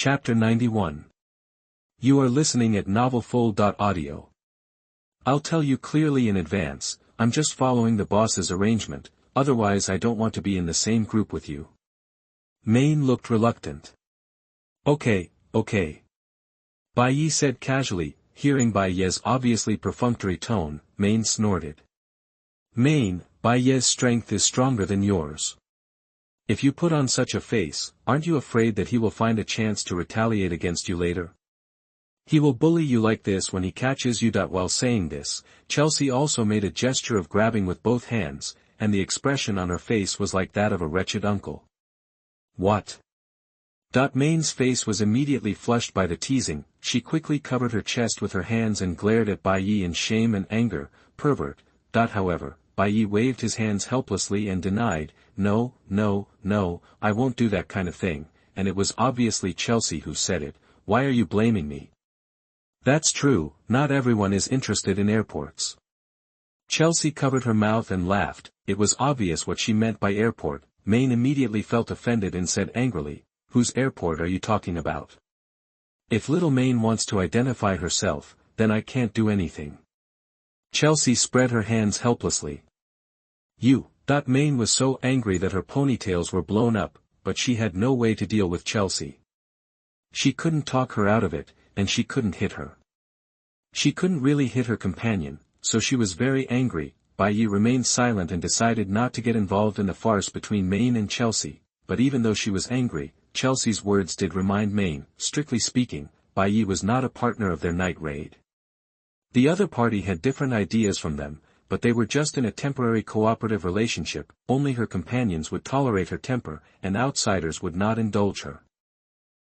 Chapter 91. You are listening at novelfull.audio. I'll tell you clearly in advance, I'm just following the boss's arrangement, otherwise I don't want to be in the same group with you. Main looked reluctant. Okay. Bai Ye said casually, hearing Bai Ye's obviously perfunctory tone. Main snorted. Main, Bai Ye's strength is stronger than yours. If you put on such a face, aren't you afraid that he will find a chance to retaliate against you later? He will bully you like this when he catches you. While saying this, Chelsea also made a gesture of grabbing with both hands, and the expression on her face was like that of a wretched uncle. What? Main's face was immediately flushed by the teasing. She quickly covered her chest with her hands and glared at Bai Ye in shame and anger. Pervert. However, Bai Ye waved his hands helplessly and denied, No, I won't do that kind of thing, and it was obviously Chelsea who said it. Why are you blaming me? That's true, not everyone is interested in airports. Chelsea covered her mouth and laughed. It was obvious what she meant by airport. Main immediately felt offended and said angrily, Whose airport are you talking about? If little Main wants to identify herself, then I can't do anything. Chelsea spread her hands helplessly. You. Main was so angry that her ponytails were blown up, but she had no way to deal with Chelsea. She couldn't talk her out of it, and she couldn't hit her. She couldn't really hit her companion, so she was very angry. Bai Ye remained silent and decided not to get involved in the farce between Main and Chelsea, but even though she was angry, Chelsea's words did remind Main, strictly speaking, Bai Ye was not a partner of their night raid. The other party had different ideas from them, but they were just in a temporary cooperative relationship. Only her companions would tolerate her temper, and outsiders would not indulge her.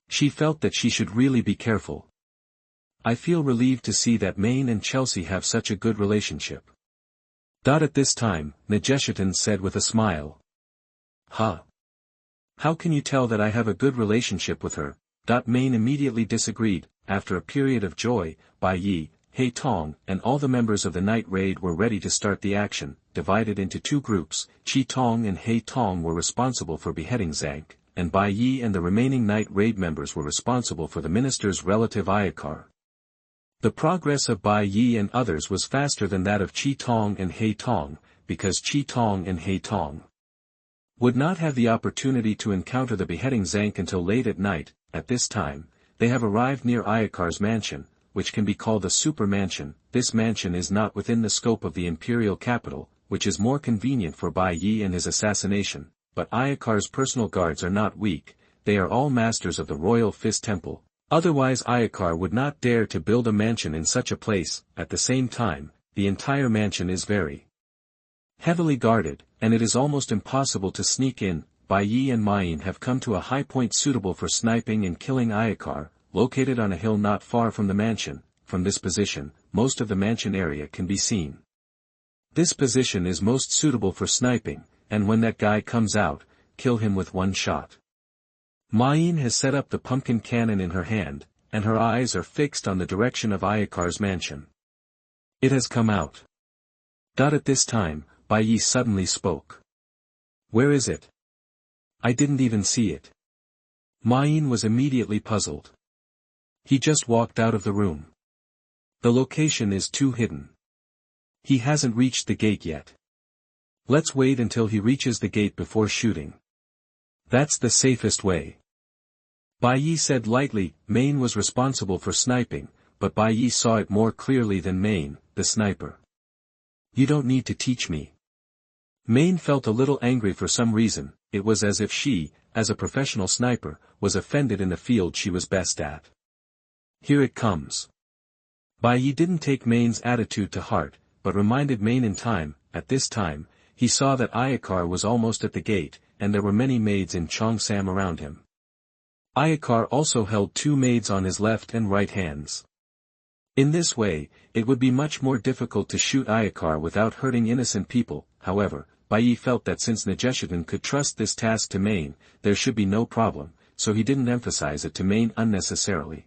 She felt that she should really be careful. I feel relieved to see that Main and Chelsea have such a good relationship. At this time, Nageshitan said with a smile. Huh? How can you tell that I have a good relationship with her? Main immediately disagreed. After a period of joy, Bai Ye, Hei Tong, and all the members of the night raid were ready to start the action. Divided into two groups, Chi Tong and Hei Tong were responsible for beheading Zank, and Bai Ye and the remaining night raid members were responsible for the minister's relative Ayakar. The progress of Bai Ye and others was faster than that of Chi Tong and Hei Tong, because Chi Tong and Hei Tong would not have the opportunity to encounter the beheading Zank until late at night. At this time, they have arrived near Ayakar's mansion, which can be called a super mansion. This mansion is not within the scope of the imperial capital, which is more convenient for Bai Ye and his assassination, but Ayakar's personal guards are not weak. They are all masters of the Royal Fist Temple. Otherwise Ayakar would not dare to build a mansion in such a place. At the same time, the entire mansion is very heavily guarded, and it is almost impossible to sneak in. Bai Ye and Main have come to a high point suitable for sniping and killing Ayakar, located on a hill not far from the mansion. From this position, most of the mansion area can be seen. This position is most suitable for sniping, and when that guy comes out, kill him with one shot. Main has set up the pumpkin cannon in her hand, and her eyes are fixed on the direction of Ayakar's mansion. It has come out. At this time, Bai Ye suddenly spoke. Where is it? I didn't even see it. Main was immediately puzzled. He just walked out of the room. The location is too hidden. He hasn't reached the gate yet. Let's wait until he reaches the gate before shooting. That's the safest way. Bai Ye said lightly. Main was responsible for sniping, but Bai Ye saw it more clearly than Main, the sniper. You don't need to teach me. Main felt a little angry for some reason. It was as if she, as a professional sniper, was offended in the field she was best at. Here it comes. Bai Ye didn't take Main's attitude to heart, but reminded Main in time. At this time, he saw that Ayakar was almost at the gate, and there were many maids in Cheongsam around him. Ayakar also held two maids on his left and right hands. In this way, it would be much more difficult to shoot Ayakar without hurting innocent people. However, Bai Ye felt that since Nageshitan could trust this task to Main, there should be no problem, so he didn't emphasize it to Main unnecessarily.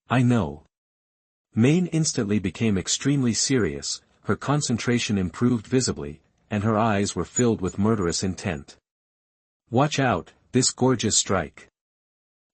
I know. Main instantly became extremely serious, her concentration improved visibly, and her eyes were filled with murderous intent. Watch out, this gorgeous strike.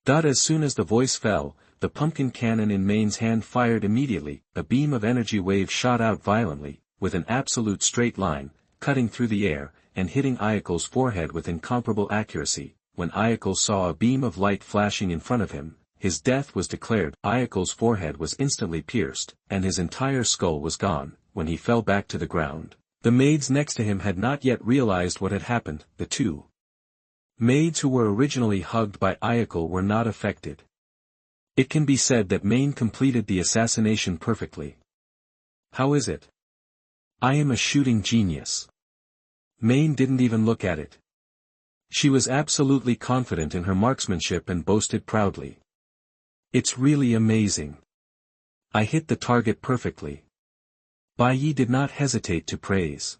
As soon as the voice fell, the pumpkin cannon in Main's hand fired immediately, a beam of energy wave shot out violently, with an absolute straight line, cutting through the air, and hitting Ayako's forehead with incomparable accuracy. When Ayako saw a beam of light flashing in front of him, his death was declared. Ayako's forehead was instantly pierced, and his entire skull was gone, when he fell back to the ground. The maids next to him had not yet realized what had happened. The two maids who were originally hugged by Ayako were not affected. It can be said that Main completed the assassination perfectly. How is it? I am a shooting genius. Main didn't even look at it. She was absolutely confident in her marksmanship and boasted proudly. It's really amazing. I hit the target perfectly. Bai Ye did not hesitate to praise.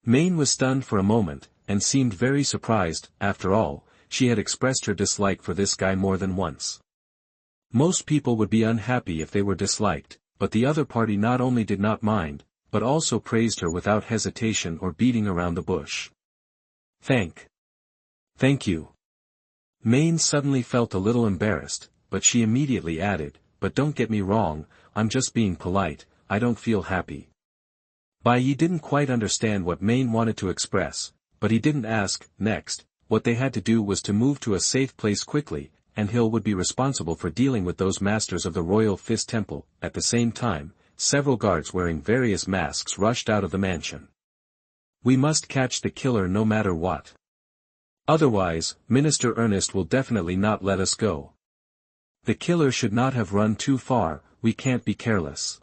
Main was stunned for a moment, and seemed very surprised. After all, she had expressed her dislike for this guy more than once. Most people would be unhappy if they were disliked, but the other party not only did not mind, but also praised her without hesitation or beating around the bush. Thank you. Main suddenly felt a little embarrassed, but she immediately added, but don't get me wrong, I'm just being polite, I don't feel happy. Bai Ye didn't quite understand what Main wanted to express, but he didn't ask. Next, what they had to do was to move to a safe place quickly, and Hill would be responsible for dealing with those masters of the Royal Fist Temple. At the same time, several guards wearing various masks rushed out of the mansion. We must catch the killer no matter what. Otherwise, Minister Ernest will definitely not let us go. The killer should not have run too far, we can't be careless.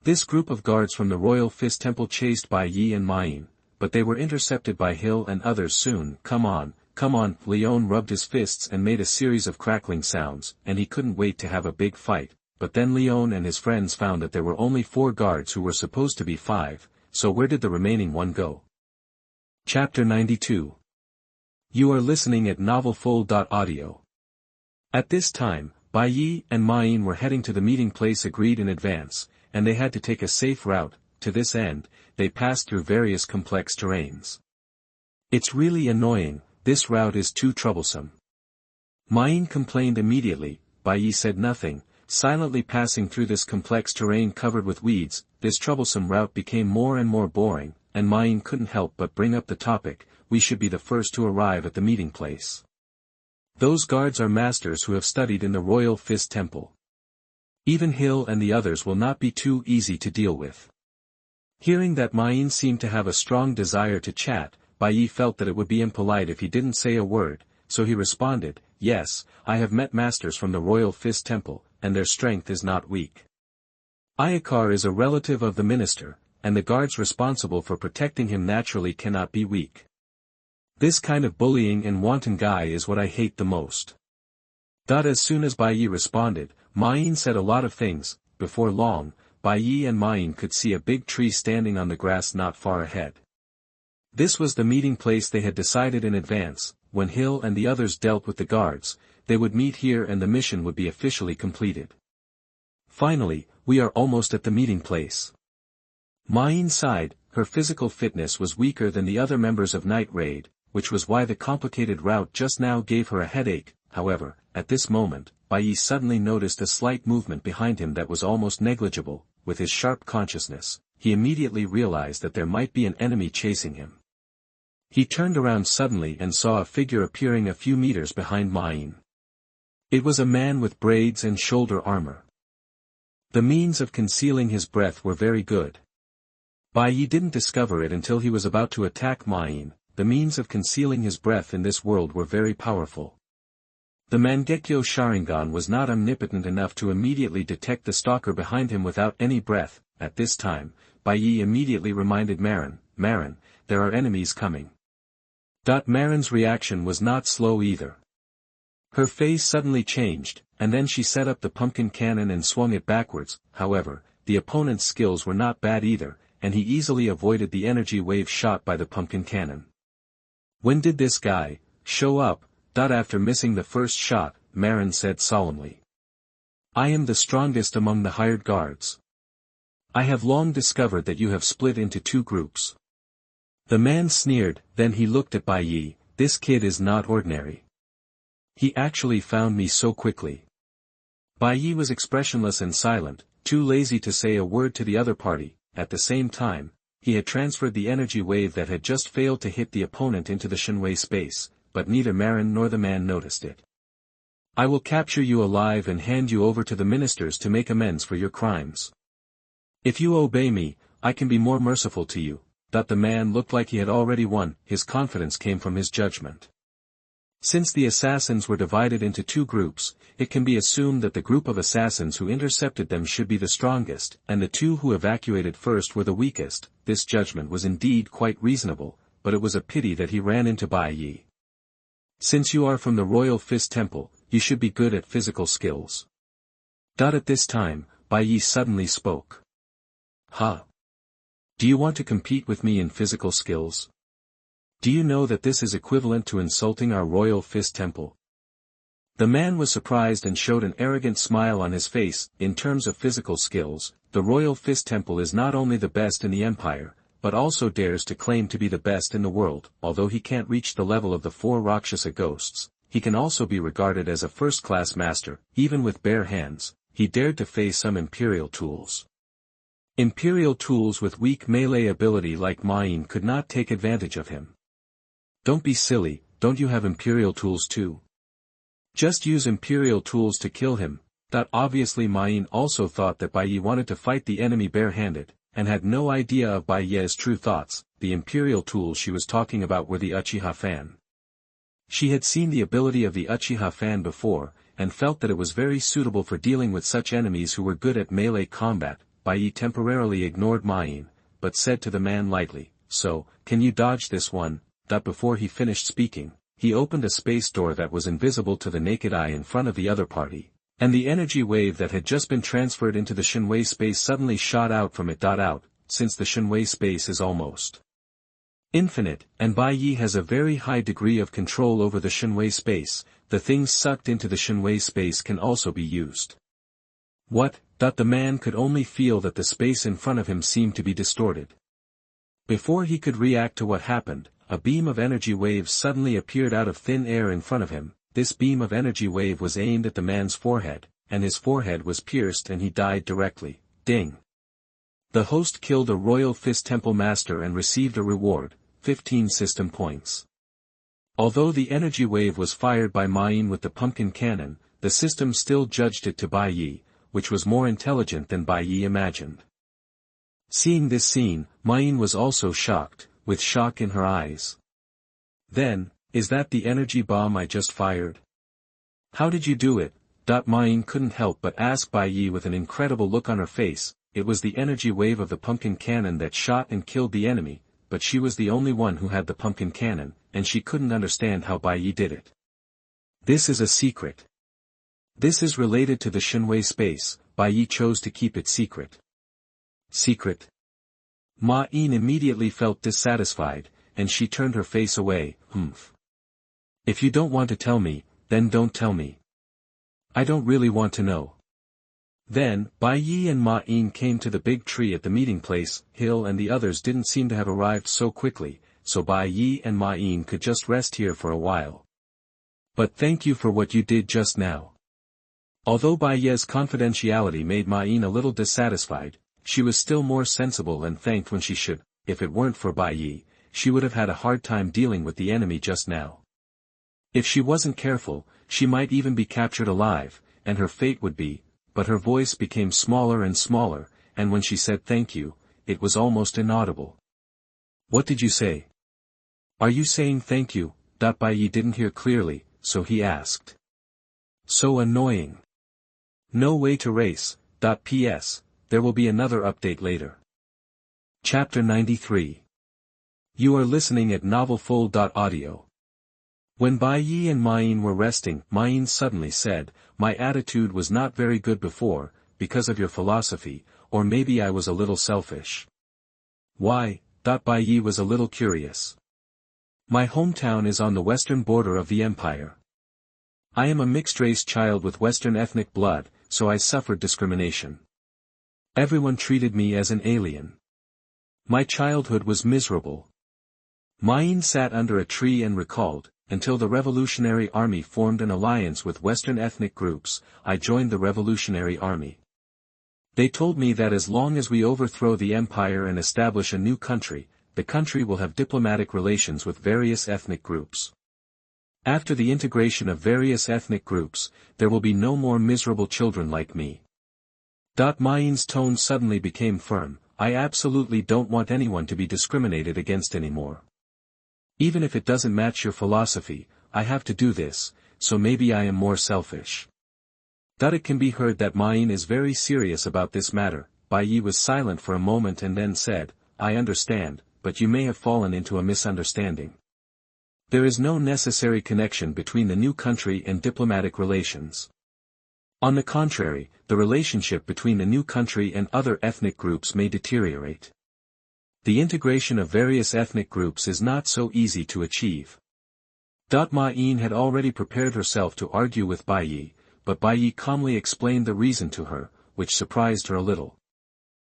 This group of guards from the Royal Fist Temple chased Bai Ye and Main, but they were intercepted by Hill and others soon. Come on. Leon rubbed his fists and made a series of crackling sounds, and he couldn't wait to have a big fight, but then Leon and his friends found that there were only 4 guards who were supposed to be 5, so where did the remaining one go? Chapter 92. You are listening at novelfull.audio. At this time, Bai Ye and Main were heading to the meeting place agreed in advance, and they had to take a safe route. To this end, they passed through various complex terrains. It's really annoying, this route is too troublesome. Main complained immediately. Bai Ye said nothing, silently passing through this complex terrain covered with weeds. This troublesome route became more and more boring, and Main couldn't help but bring up the topic. We should be the first to arrive at the meeting place. Those guards are masters who have studied in the Royal Fist Temple. Even Hill and the others will not be too easy to deal with. Hearing that Main seemed to have a strong desire to chat, Bai Ye felt that it would be impolite if he didn't say a word, so he responded, yes, I have met masters from the Royal Fist Temple, and their strength is not weak. Ayakar is a relative of the minister, and the guards responsible for protecting him naturally cannot be weak. This kind of bullying and wanton guy is what I hate the most. As soon as Bai Ye responded, Main said a lot of things. Before long, Bai Ye and Main could see a big tree standing on the grass not far ahead. This was the meeting place they had decided in advance. When Hill and the others dealt with the guards, they would meet here and the mission would be officially completed. Finally, we are almost at the meeting place. Main sighed. Her physical fitness was weaker than the other members of Night Raid, which was why the complicated route just now gave her a headache. However, at this moment, Bai Ye suddenly noticed a slight movement behind him that was almost negligible. With his sharp consciousness, he immediately realized that there might be an enemy chasing him. He turned around suddenly and saw a figure appearing a few meters behind Main. It was a man with braids and shoulder armor. The means of concealing his breath were very good. Bai Ye didn't discover it until he was about to attack Main. The means of concealing his breath in this world were very powerful. The Mangekyō Sharingan was not omnipotent enough to immediately detect the stalker behind him without any breath. At this time, Bai Ye immediately reminded Marin, there are enemies coming. Marin's reaction was not slow either. Her face suddenly changed, and then she set up the pumpkin cannon and swung it backwards. However, the opponent's skills were not bad either, and he easily avoided the energy wave shot by the pumpkin cannon. When did this guy show up? After missing the first shot, Marin said solemnly. I am the strongest among the hired guards. I have long discovered that you have split into 2 groups. The man sneered, then he looked at Bai Ye. This kid is not ordinary. He actually found me so quickly. Bai Ye was expressionless and silent, too lazy to say a word to the other party. At the same time, he had transferred the energy wave that had just failed to hit the opponent into the Shinwei space, but neither Marin nor the man noticed it. I will capture you alive and hand you over to the ministers to make amends for your crimes. If you obey me, I can be more merciful to you. The man looked like he had already won. His confidence came from his judgment. Since the assassins were divided into two groups, it can be assumed that the group of assassins who intercepted them should be the strongest, and the two who evacuated first were the weakest. This judgment was indeed quite reasonable, but it was a pity that he ran into Bai Ye. Since you are from the Royal Fist Temple, you should be good at physical skills. At this time, Bai Ye suddenly spoke. Huh? Do you want to compete with me in physical skills? Do you know that this is equivalent to insulting our Royal Fist Temple? The man was surprised and showed an arrogant smile on his face. In terms of physical skills, the Royal Fist Temple is not only the best in the Empire, but also dares to claim to be the best in the world. Although he can't reach the level of the 4 Rakshasa ghosts, he can also be regarded as a first-class master. Even with bare hands, he dared to face some Imperial tools. Imperial tools with weak melee ability like Ma Yin could not take advantage of him. Don't be silly, don't you have Imperial tools too? Just use Imperial tools to kill him. Obviously Ma Yin also thought that Bai Ye wanted to fight the enemy barehanded, and had no idea of Bai Ye's true thoughts. The Imperial tools she was talking about were the Uchiha fan. She had seen the ability of the Uchiha fan before, and felt that it was very suitable for dealing with such enemies who were good at melee combat. Bai Ye temporarily ignored Ma Yin, but said to the man lightly, "So, can you dodge this one?" Before he finished speaking, he opened a space door that was invisible to the naked eye in front of the other party, and the energy wave that had just been transferred into the Shinwei space suddenly shot out from it. Since the Shinwei space is almost infinite, and Bai Ye has a very high degree of control over the Shinwei space, the things sucked into the Shinwei space can also be used. What? The man could only feel that the space in front of him seemed to be distorted. Before he could react to what happened, a beam of energy waves suddenly appeared out of thin air in front of him. This beam of energy wave was aimed at the man's forehead, and his forehead was pierced and he died directly. Ding! The host killed a Royal Fist Temple Master and received a reward, 15 system points. Although the energy wave was fired by Ma Yin with the pumpkin cannon, the system still judged it to Bai Ye, which was more intelligent than Bai Ye imagined. Seeing this scene, Ma Yin was also shocked, with shock in her eyes. Then, is that the energy bomb I just fired? How did you do it? Ma Yin couldn't help but ask Bai Ye with an incredible look on her face. It was the energy wave of the pumpkin cannon that shot and killed the enemy, but she was the only one who had the pumpkin cannon, and she couldn't understand how Bai Ye did it. This is a secret. This is related to the Shinwei space. Bai Ye chose to keep it secret. Secret? Ma Yin immediately felt dissatisfied, and she turned her face away. If you don't want to tell me, then don't tell me. I don't really want to know. Then, Bai Ye and Ma Yin came to the big tree at the meeting place. Hill and the others didn't seem to have arrived so quickly, so Bai Ye and Ma Yin could just rest here for a while. But thank you for what you did just now. Although Bai Ye's confidentiality made Ma Yin a little dissatisfied, she was still more sensible and thanked when she should. If it weren't for Bai Ye, she would have had a hard time dealing with the enemy just now. If she wasn't careful, she might even be captured alive, and her fate would be. But her voice became smaller and smaller, and when she said thank you, it was almost inaudible. What did you say? Are you saying thank you? Bai Ye didn't hear clearly, so he asked. So annoying. No way to race. P.S. There will be another update later. Chapter 93. You are listening at novelfull.audio. When Bai Ye and Ma Yin were resting, Ma Yin suddenly said, "My attitude was not very good before, because of your philosophy, or maybe I was a little selfish." Why? Bai Ye was a little curious. My hometown is on the western border of the empire. I am a mixed-race child with Western ethnic blood, so I suffered discrimination. Everyone treated me as an alien. My childhood was miserable. Ma Yin sat under a tree and recalled, until the Revolutionary Army formed an alliance with Western ethnic groups. I joined the Revolutionary Army. They told me that as long as we overthrow the empire and establish a new country, the country will have diplomatic relations with various ethnic groups. After the integration of various ethnic groups, there will be no more miserable children like me. Main's tone suddenly became firm. I absolutely don't want anyone to be discriminated against anymore. Even if it doesn't match your philosophy, I have to do this, so maybe I am more selfish. It can be heard that Main is very serious about this matter. Bai Ye was silent for a moment and then said, I understand, but you may have fallen into a misunderstanding. There is no necessary connection between the new country and diplomatic relations. On the contrary, the relationship between the new country and other ethnic groups may deteriorate. The integration of various ethnic groups is not so easy to achieve. Main had already prepared herself to argue with Bai Ye, but Bai Ye calmly explained the reason to her, which surprised her a little.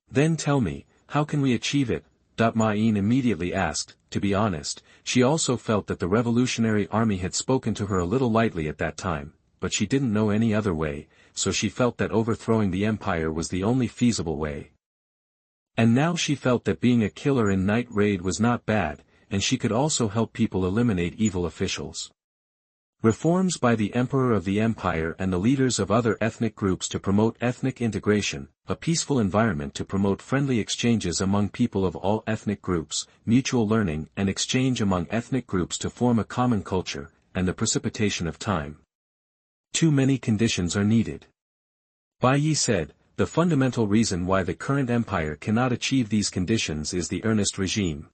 Then tell me, how can we achieve it? Main immediately asked. To be honest, she also felt that the Revolutionary Army had spoken to her a little lightly at that time, but she didn't know any other way, so she felt that overthrowing the empire was the only feasible way. And now she felt that being a killer in Night Raid was not bad, and she could also help people eliminate evil officials. Reforms by the Emperor of the Empire and the leaders of other ethnic groups to promote ethnic integration, a peaceful environment to promote friendly exchanges among people of all ethnic groups, mutual learning and exchange among ethnic groups to form a common culture, and the precipitation of time. Too many conditions are needed. Bai Ye said, the fundamental reason why the current empire cannot achieve these conditions is the earnest regime.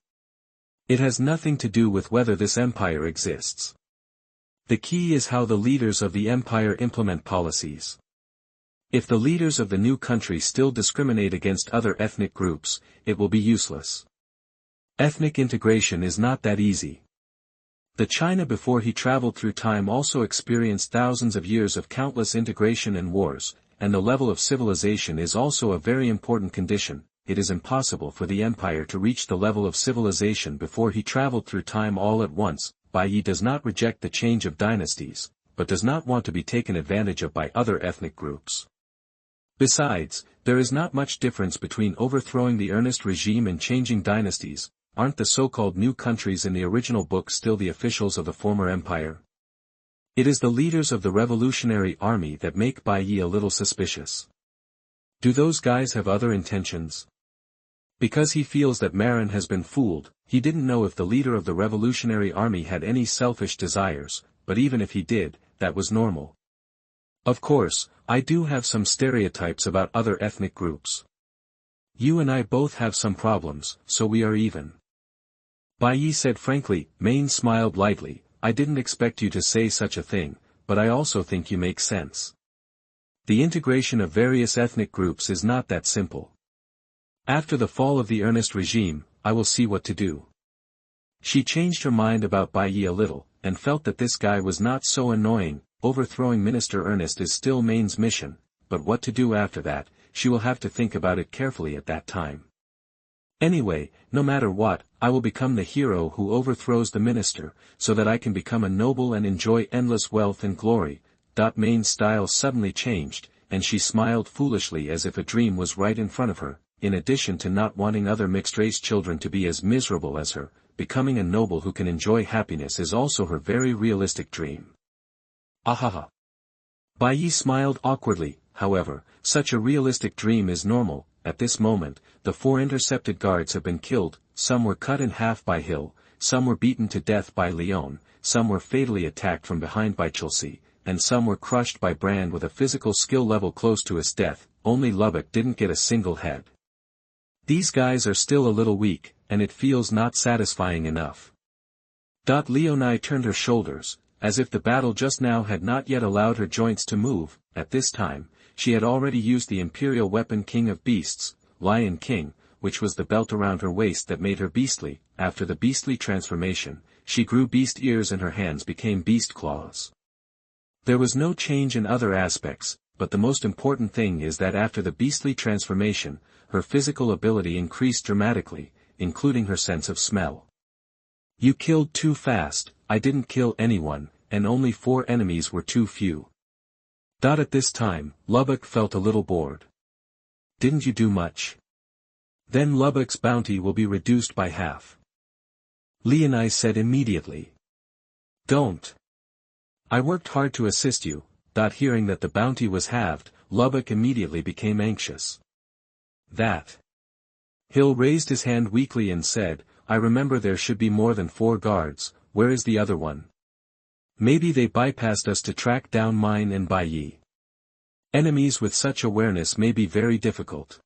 It has nothing to do with whether this empire exists. The key is how the leaders of the empire implement policies. If the leaders of the new country still discriminate against other ethnic groups, it will be useless. Ethnic integration is not that easy. The China before he traveled through time also experienced thousands of years of countless integration and wars, and the level of civilization is also a very important condition. It is impossible for the empire to reach the level of civilization before he traveled through time all at once. Bai Ye does not reject the change of dynasties, but does not want to be taken advantage of by other ethnic groups. Besides, there is not much difference between overthrowing the earnest regime and changing dynasties. Aren't the so-called new countries in the original book still the officials of the former empire? It is the leaders of the Revolutionary Army that make Bai Ye a little suspicious. Do those guys have other intentions? Because he feels that Marin has been fooled, he didn't know if the leader of the Revolutionary Army had any selfish desires, but even if he did, that was normal. Of course, I do have some stereotypes about other ethnic groups. You and I both have some problems, so we are even. Bai Ye said frankly. Main smiled lightly. I didn't expect you to say such a thing, but I also think you make sense. The integration of various ethnic groups is not that simple. After the fall of the earnest regime, I will see what to do. She changed her mind about Bai Ye a little, and felt that this guy was not so annoying. Overthrowing Minister Ernest is still Main's mission, but what to do after that, she will have to think about it carefully at that time. Anyway, no matter what, I will become the hero who overthrows the minister, so that I can become a noble and enjoy endless wealth and glory. Main's style suddenly changed, and she smiled foolishly as if a dream was right in front of her. In addition to not wanting other mixed-race children to be as miserable as her, becoming a noble who can enjoy happiness is also her very realistic dream. Ahaha. Bai Ye smiled awkwardly. However, such a realistic dream is normal. At this moment, the 4 intercepted guards have been killed, some were cut in half by Hill, some were beaten to death by Leon, some were fatally attacked from behind by Chelsea, and some were crushed by Brand with a physical skill level close to his death. Only Lubbock didn't get a single head. These guys are still a little weak, and it feels not satisfying enough. Leonai turned her shoulders, as if the battle just now had not yet allowed her joints to move. At this time, she had already used the imperial weapon King of Beasts, Lion King, which was the belt around her waist that made her beastly. After the beastly transformation, she grew beast ears and her hands became beast claws. There was no change in other aspects, but the most important thing is that after the beastly transformation, her physical ability increased dramatically, including her sense of smell. You killed too fast. I didn't kill anyone, and only 4 enemies were too few. At this time, Lubbock felt a little bored. Didn't you do much? Then Lubbock's bounty will be reduced by half. Leoni said immediately. Don't. I worked hard to assist you. Hearing that the bounty was halved, Lubbock immediately became anxious. That. Hill raised his hand weakly and said, I remember there should be more than 4 guards, where is the other one? Maybe they bypassed us to track down mine and Bai Ye. Enemies with such awareness may be very difficult.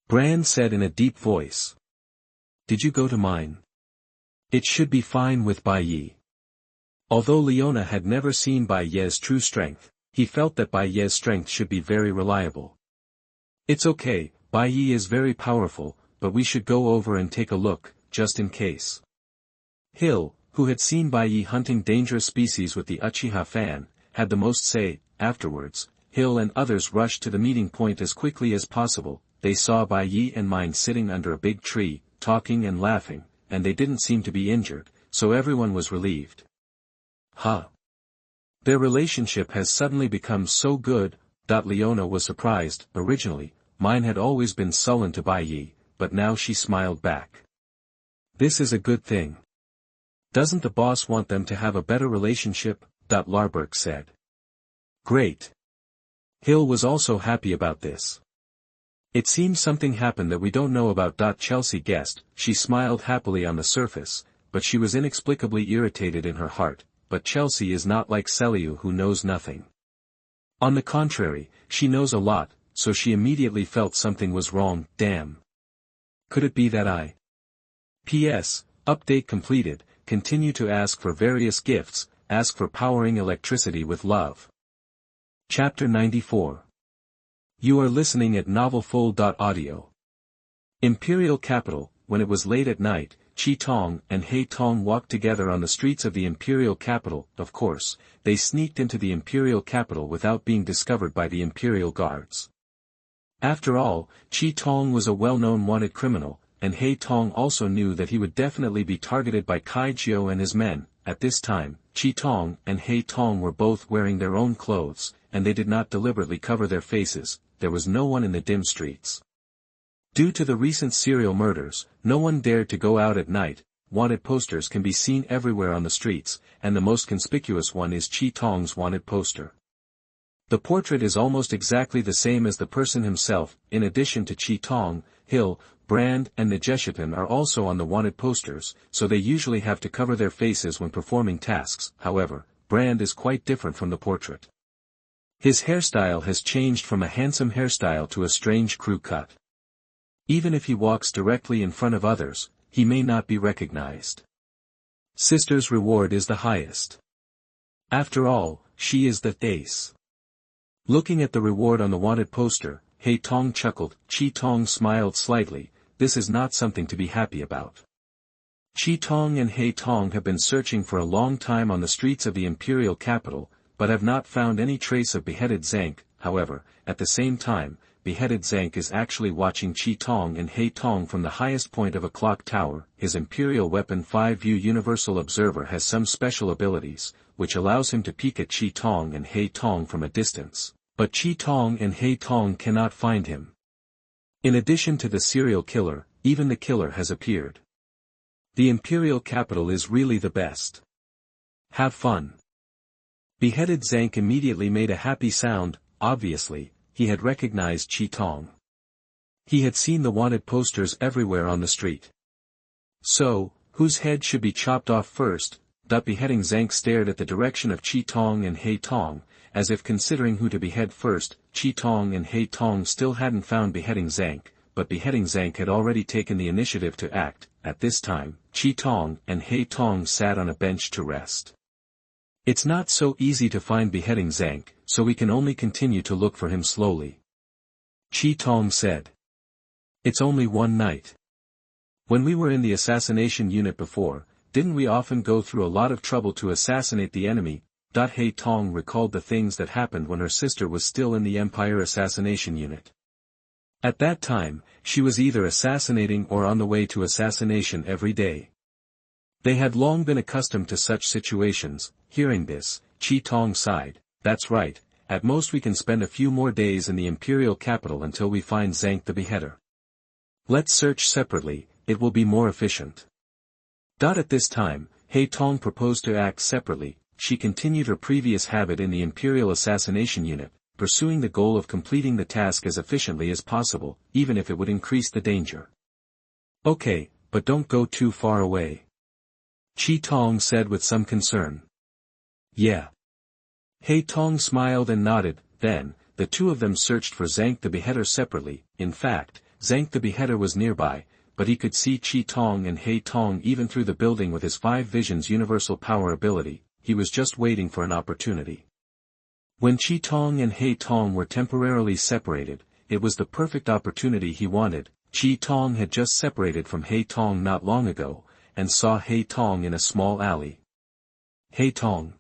Brand said in a deep voice. Did you go to mine? It should be fine with Bai Ye. Although Leona had never seen Bai Ye's true strength, he felt that Bai Ye's strength should be very reliable. It's okay, Bai Ye is very powerful, but we should go over and take a look, just in case. Hill, who had seen Bai Ye hunting dangerous species with the Uchiha fan, had the most say. Afterwards, Hill and others rushed to the meeting point as quickly as possible. They saw Bai Ye and mine sitting under a big tree, talking and laughing, and they didn't seem to be injured, so everyone was relieved. Their relationship has suddenly become so good. Leona was surprised. Originally, mine had always been sullen to Bai Ye, but now she smiled back. This is a good thing. Doesn't the boss want them to have a better relationship? Larberg said. Great. Hill was also happy about this. It seems something happened that we don't know about. Chelsea guessed. She smiled happily on the surface, but she was inexplicably irritated in her heart. But Chelsea is not like Celiu who knows nothing. On the contrary, she knows a lot, so she immediately felt something was wrong. Damn. Could it be that I? P.S. Update completed. Continue to ask for various gifts. Ask for powering electricity with love. Chapter 94. You are listening at novelfull.audio. Imperial capital. When it was late at night, Chi Tong and Hei Tong walked together on the streets of the imperial capital. Of course, they sneaked into the imperial capital without being discovered by the imperial guards. After all, Chi Tong was a well-known wanted criminal, and Hei Tong also knew that he would definitely be targeted by Kaijiao and his men. At this time, Chi Tong and Hei Tong were both wearing their own clothes, and they did not deliberately cover their faces. There was no one in the dim streets. Due to the recent serial murders, no one dared to go out at night. Wanted posters can be seen everywhere on the streets, and the most conspicuous one is Chi Tong's wanted poster. The portrait is almost exactly the same as the person himself. In addition to Chi Tong, Hill, Brand and Nageshitan are also on the wanted posters, so they usually have to cover their faces when performing tasks. However, Brand is quite different from the portrait. His hairstyle has changed from a handsome hairstyle to a strange crew cut. Even if he walks directly in front of others, he may not be recognized. Sister's reward is the highest. After all, she is the ace. Looking at the reward on the wanted poster, Hei Tong chuckled. Chi Tong smiled slightly. This is not something to be happy about. Chi Tong and Hei Tong have been searching for a long time on the streets of the imperial capital, but have not found any trace of beheaded Zank. However, at the same time, beheaded Zank is actually watching Chi Tong and Hei Tong from the highest point of a clock tower. His Imperial Weapon 5-View Universal Observer has some special abilities, which allows him to peek at Chi Tong and Hei Tong from a distance, but Chi Tong and Hei Tong cannot find him. In addition to the serial killer, even the killer has appeared. The imperial capital is really the best. Have fun. Beheaded Zank immediately made a happy sound. Obviously, he had recognized Chi Tong. He had seen the wanted posters everywhere on the street. So, whose head should be chopped off first? Beheading Zank stared at the direction of Chi Tong and Hei Tong, as if considering who to behead first. Chi Tong and Hei Tong still hadn't found beheading Zank, but beheading Zank had already taken the initiative to act. At this time, Chi Tong and Hei Tong sat on a bench to rest. It's not so easy to find beheading Zank, so we can only continue to look for him slowly. Chi Tong said. It's only one night. When we were in the assassination unit before, didn't we often go through a lot of trouble to assassinate the enemy? Hei Tong recalled the things that happened when her sister was still in the Empire assassination unit. At that time, she was either assassinating or on the way to assassination every day. They had long been accustomed to such situations. Hearing this, Chi Tong sighed. That's right, at most we can spend a few more days in the imperial capital until we find Zank the Beheader. Let's search separately, it will be more efficient. At this time, Hei Tong proposed to act separately. She continued her previous habit in the Imperial Assassination Unit, pursuing the goal of completing the task as efficiently as possible, even if it would increase the danger. Okay, but don't go too far away. Chi Tong said with some concern. Yeah. Hei Tong smiled and nodded. Then, the two of them searched for Zank the Beheader separately. In fact, Zank the Beheader was nearby, but he could see Chi Tong and Hei Tong even through the building with his 5 Visions universal power ability. He was just waiting for an opportunity. When Chi Tong and Hei Tong were temporarily separated, it was the perfect opportunity he wanted. Chi Tong had just separated from Hei Tong not long ago, and saw Hei Tong in a small alley. Hei Tong.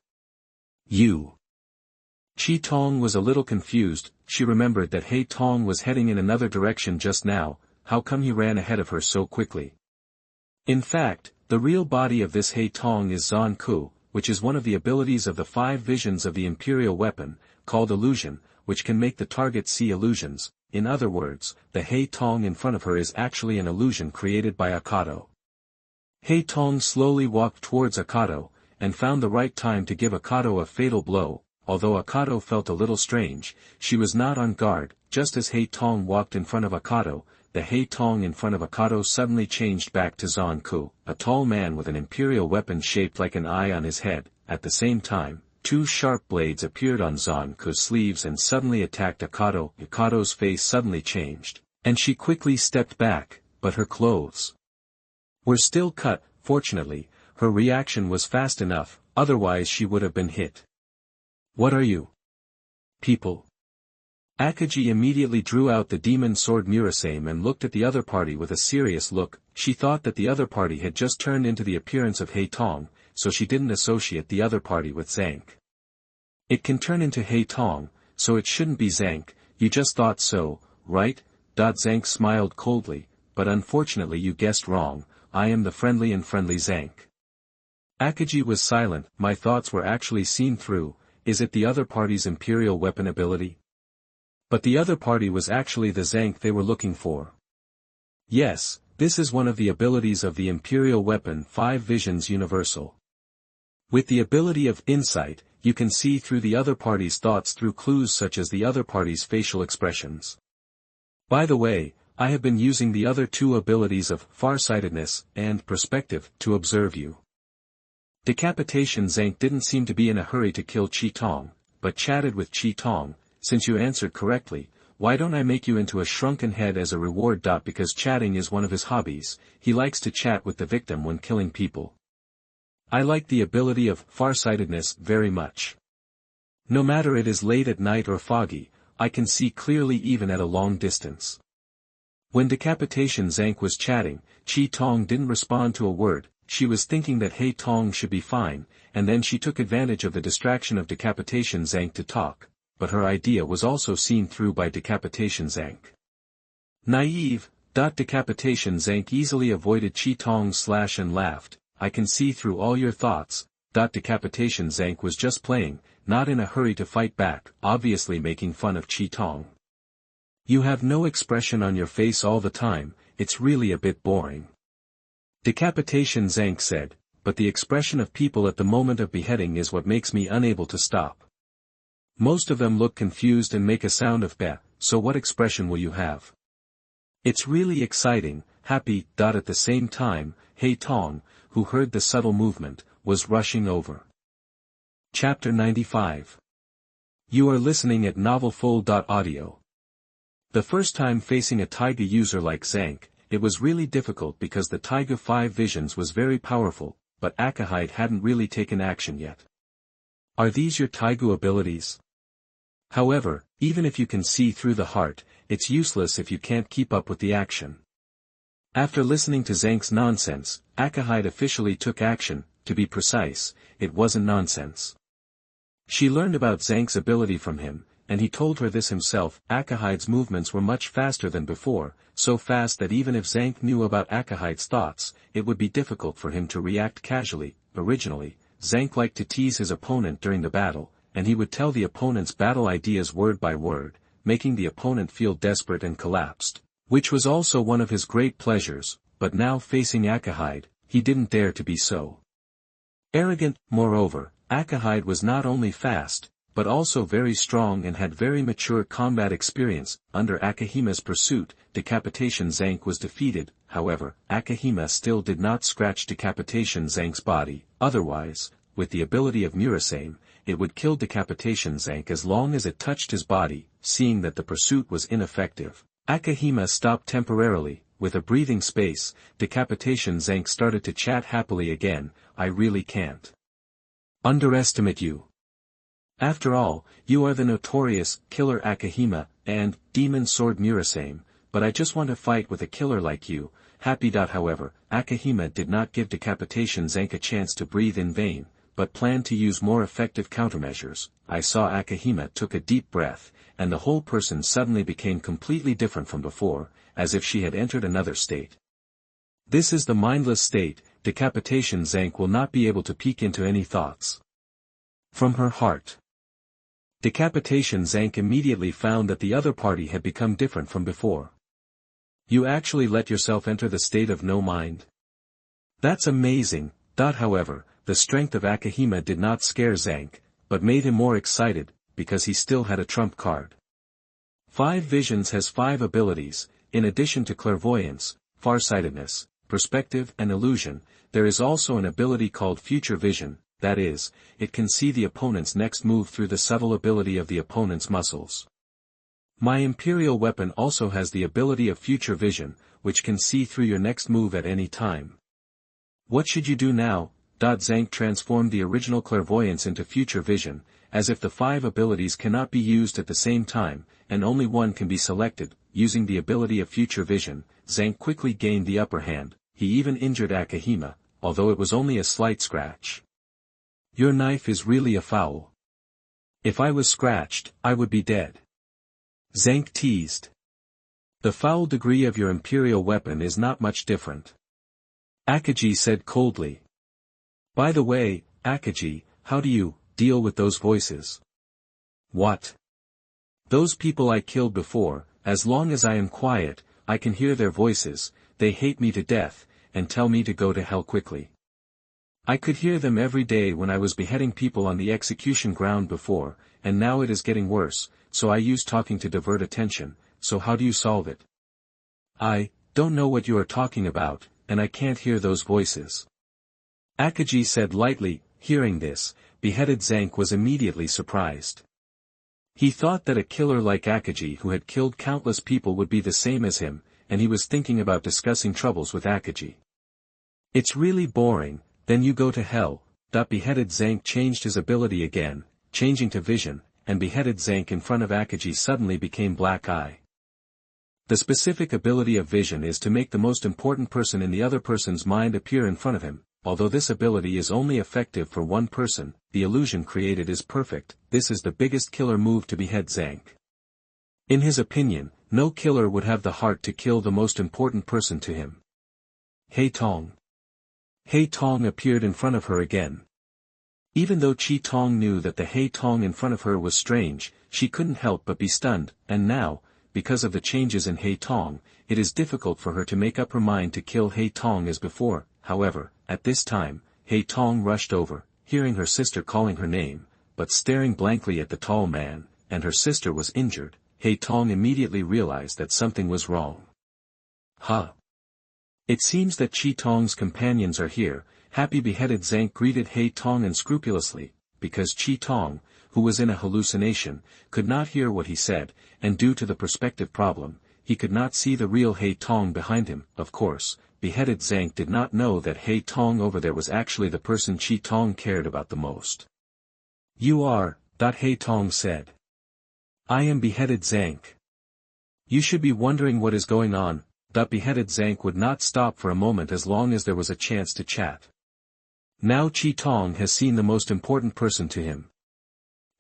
You. Chi Tong was a little confused. She remembered that Hei Tong was heading in another direction just now. How come he ran ahead of her so quickly? In fact, the real body of this Hei Tong is Zon Ku, which is one of the abilities of the 5 Visions of the Imperial Weapon, called Illusion, which can make the target see illusions. In other words, the Hei Tong in front of her is actually an illusion created by Akame. Hei Tong slowly walked towards Akame, and found the right time to give Akame a fatal blow. Although Akame felt a little strange, she was not on guard. Just as Hei Tong walked in front of Akame, the Hei Tong in front of Akame suddenly changed back to Zon Ku, a tall man with an imperial weapon shaped like an eye on his head. At the same time, 2 sharp blades appeared on Zon Ku's sleeves and suddenly attacked Akame. Akame's face suddenly changed, and she quickly stepped back, but her clothes were still cut. Fortunately, her reaction was fast enough, otherwise she would have been hit. What are you people? Akagi immediately drew out the demon sword Murasame and looked at the other party with a serious look. She thought that the other party had just turned into the appearance of Hei Tong, so she didn't associate the other party with Zank. It can turn into Hei Tong, so it shouldn't be Zank. You just thought so, right? Zank smiled coldly, but unfortunately you guessed wrong. I am the friendly Zank. Akagi was silent. My thoughts were actually seen through. Is it the other party's imperial weapon ability? But the other party was actually the Zank they were looking for. Yes, this is one of the abilities of the imperial weapon 5 Visions Universal. With the ability of Insight, you can see through the other party's thoughts through clues such as the other party's facial expressions. By the way, I have been using the other 2 abilities of Farsightedness and Perspective to observe you. Decapitation. Zank didn't seem to be in a hurry to kill Chi Tong, but chatted with Chi Tong. Since you answered correctly, why don't I make you into a shrunken head as a reward? Because chatting is one of his hobbies. He likes to chat with the victim when killing people. I like the ability of Farsightedness very much. No matter it is late at night or foggy, I can see clearly even at a long distance. When Decapitation Zank was chatting, Chi Tong didn't respond to a word. She was thinking that Hei Tong should be fine, and then she took advantage of the distraction of Decapitation Zank to talk, but her idea was also seen through by Decapitation Zank. Naive. Decapitation Zank easily avoided Chi Tong's slash and laughed. I can see through all your thoughts. Decapitation Zank was just playing, not in a hurry to fight back, obviously making fun of Chi Tong. You have no expression on your face all the time, it's really a bit boring. Decapitation Zank said, but the expression of people at the moment of beheading is what makes me unable to stop. Most of them look confused and make a sound of "beh," so what expression will you have? It's really exciting, happy. At the same time, Hei Tong, who heard the subtle movement, was rushing over. Chapter 95. You are listening at novelfull.audio. The first time facing a Taiga user like Zank, it was really difficult because the Taiga 5 Visions was very powerful, but Akahide hadn't really taken action yet. Are these your Taiga abilities? However, even if you can see through the heart, it's useless if you can't keep up with the action. After listening to Zank's nonsense, Akahide officially took action. To be precise, it wasn't nonsense. She learned about Zank's ability from him, and he told her this himself. Akahide's movements were much faster than before, so fast that even if Zank knew about Akahide's thoughts, it would be difficult for him to react casually. Originally, Zank liked to tease his opponent during the battle, and he would tell the opponent's battle ideas word by word, making the opponent feel desperate and collapsed, which was also one of his great pleasures, but now facing Akahide, he didn't dare to be so arrogant. Moreover, Akahide was not only fast, but also very strong and had very mature combat experience. Under Akahima's pursuit, Decapitation Zank was defeated. However, Akahima still did not scratch Decapitation Zank's body. Otherwise, with the ability of Murasame, it would kill Decapitation Zank as long as it touched his body. Seeing that the pursuit was ineffective, Akahima stopped temporarily. With a breathing space, Decapitation Zank started to chat happily again. I really can't underestimate you. After all, you are the notorious killer Akahima, and Demon Sword Murasame, but I just want to fight with a killer like you. Happy. However, Akahima did not give Decapitation Zank a chance to breathe in vain, but planned to use more effective countermeasures. I saw Akahima took a deep breath, and the whole person suddenly became completely different from before, as if she had entered another state. This is the mindless state. Decapitation Zank will not be able to peek into any thoughts from her heart. Decapitation Zank immediately found that the other party had become different from before. You actually let yourself enter the state of no mind? That's amazing. However, the strength of Akahima did not scare Zank, but made him more excited, because he still had a trump card. 5 Visions has 5 abilities. In addition to clairvoyance, farsightedness, perspective and illusion, there is also an ability called Future Vision. That is, it can see the opponent's next move through the subtle ability of the opponent's muscles. My Imperial weapon also has the ability of Future Vision, which can see through your next move at any time. What should you do now? Zank transformed the original clairvoyance into Future Vision, as if the 5 abilities cannot be used at the same time, and only one can be selected. Using the ability of Future Vision, Zank quickly gained the upper hand. He even injured Akahima, although it was only a slight scratch. Your knife is really a foul. If I was scratched, I would be dead. Zank teased. The foul degree of your Imperial weapon is not much different. Akagi said coldly. By the way, Akagi, how do you deal with those voices? What? Those people I killed before. As long as I am quiet, I can hear their voices. They hate me to death, and tell me to go to hell quickly. I could hear them every day when I was beheading people on the execution ground before, and now it is getting worse, so I use talking to divert attention. So how do you solve it? I don't know what you are talking about, and I can't hear those voices. Akagi said lightly. Hearing this, beheaded Zank was immediately surprised. He thought that a killer like Akagi who had killed countless people would be the same as him, and he was thinking about discussing troubles with Akagi. It's really boring. Then you go to hell. Beheaded Zank changed his ability again, changing to vision, and beheaded Zank in front of Akagi suddenly became Black Eye. The specific ability of vision is to make the most important person in the other person's mind appear in front of him. Although this ability is only effective for one person, the illusion created is perfect. This is the biggest killer move to behead Zank. In his opinion, no killer would have the heart to kill the most important person to him. Hei Tong. Hei Tong appeared in front of her again. Even though Chi Tong knew that the Hei Tong in front of her was strange, she couldn't help but be stunned, and now, because of the changes in Hei Tong, it is difficult for her to make up her mind to kill Hei Tong as before. However, at this time, Hei Tong rushed over, hearing her sister calling her name, but staring blankly at the tall man, and her sister was injured. Hei Tong immediately realized that something was wrong. Huh. It seems that Chi Tong's companions are here. Happy beheaded Zank greeted Hei Tong unscrupulously, because Chi Tong, who was in a hallucination, could not hear what he said, and due to the perspective problem, he could not see the real Hei Tong behind him. Of course, beheaded Zank did not know that Hei Tong over there was actually the person Chi Tong cared about the most. You are, Hei Tong said. I am beheaded Zank. You should be wondering what is going on. Beheaded Zank would not stop for a moment as long as there was a chance to chat. Now Chi Tong has seen the most important person to him.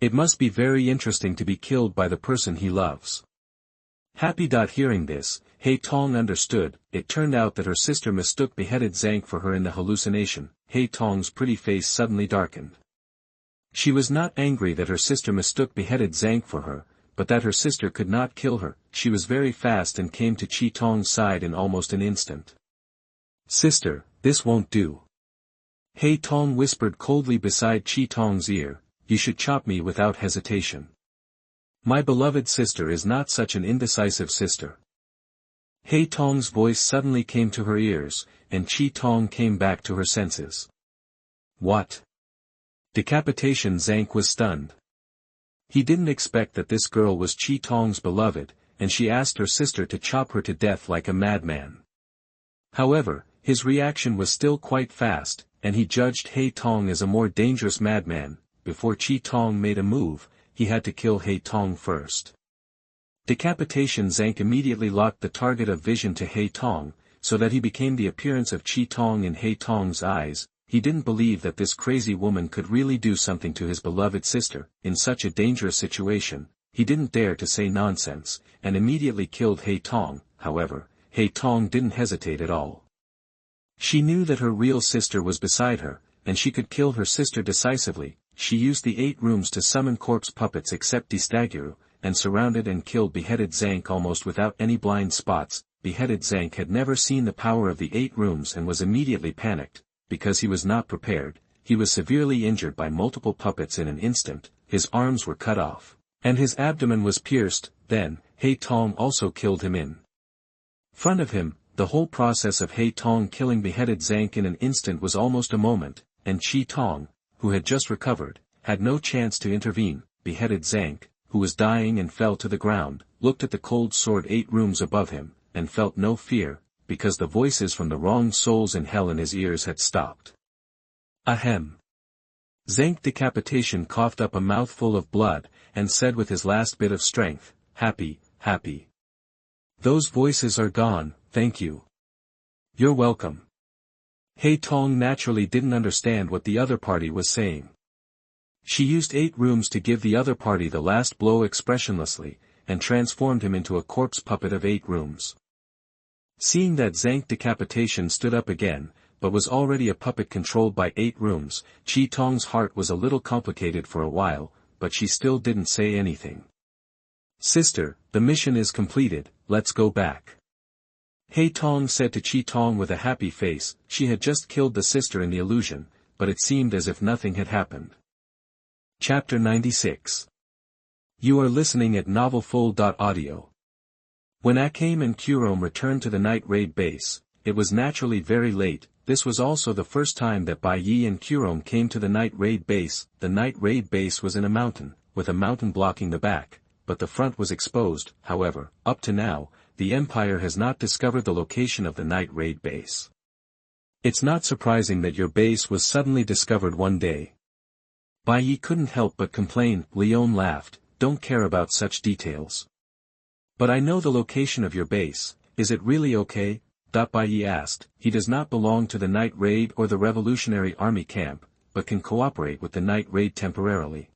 It must be very interesting to be killed by the person he loves. Happy. Hearing this, Hei Tong understood. It turned out that her sister mistook beheaded Zank for her in the hallucination. Hei Tong's pretty face suddenly darkened. She was not angry that her sister mistook beheaded Zank for her, but that her sister could not kill her. She was very fast and came to Chi Tong's side in almost an instant. Sister, this won't do. Hei Tong whispered coldly beside Chi Tong's ear, you should chop me without hesitation. My beloved sister is not such an indecisive sister. Hei Tong's voice suddenly came to her ears, and Chi Tong came back to her senses. What? Decapitation. Zank was stunned. He didn't expect that this girl was Chi Tong's beloved, and she asked her sister to chop her to death like a madman. However, his reaction was still quite fast, and he judged Hei Tong as a more dangerous madman. Before Chi Tong made a move, he had to kill Hei Tong first. Decapitation. Zank immediately locked the target of vision to Hei Tong, so that he became the appearance of Chi Tong in Hei Tong's eyes. He didn't believe that this crazy woman could really do something to his beloved sister. In such a dangerous situation, he didn't dare to say nonsense, and immediately killed Hei Tong. However, Hei Tong didn't hesitate at all. She knew that her real sister was beside her, and she could kill her sister decisively. She used the 8 rooms to summon corpse puppets except Distaguru, and surrounded and killed beheaded Zank almost without any blind spots. Beheaded Zank had never seen the power of the 8 rooms and was immediately panicked. Because he was not prepared, he was severely injured by multiple puppets in an instant. His arms were cut off, and his abdomen was pierced. Then, Hei Tong also killed him in front of him. The whole process of Hei Tong killing beheaded Zank in an instant was almost a moment, and Chi Tong, who had just recovered, had no chance to intervene. Beheaded Zank, who was dying and fell to the ground, looked at the cold sword 8 rooms above him, and felt no fear, because the voices from the wronged souls in hell in his ears had stopped. Ahem. Zank Decapitation coughed up a mouthful of blood, and said with his last bit of strength, happy, happy. Those voices are gone, thank you. You're welcome. Hei Tong naturally didn't understand what the other party was saying. She used 8 rooms to give the other party the last blow expressionlessly, and transformed him into a corpse puppet of 8 rooms. Seeing that Zank Decapitation stood up again, but was already a puppet controlled by 8 rooms, Chi Tong's heart was a little complicated for a while, but she still didn't say anything. Sister, the mission is completed, let's go back. Hei Tong said to Chi Tong with a happy face. She had just killed the sister in the illusion, but it seemed as if nothing had happened. Chapter 96. You are listening at novelfull.audio. When Akame and Kurome returned to the night raid base, it was naturally very late. This was also the first time that Bai Ye and Kurome came to the night raid base. The night raid base was in a mountain, with a mountain blocking the back, but the front was exposed. However, up to now, the Empire has not discovered the location of the night raid base. It's not surprising that your base was suddenly discovered one day. Bai Ye couldn't help but complain. Leon laughed, don't care about such details. But I know the location of your base, is it really okay? Bai Ye asked. He does not belong to the night raid or the Revolutionary Army camp, but can cooperate with the night raid temporarily.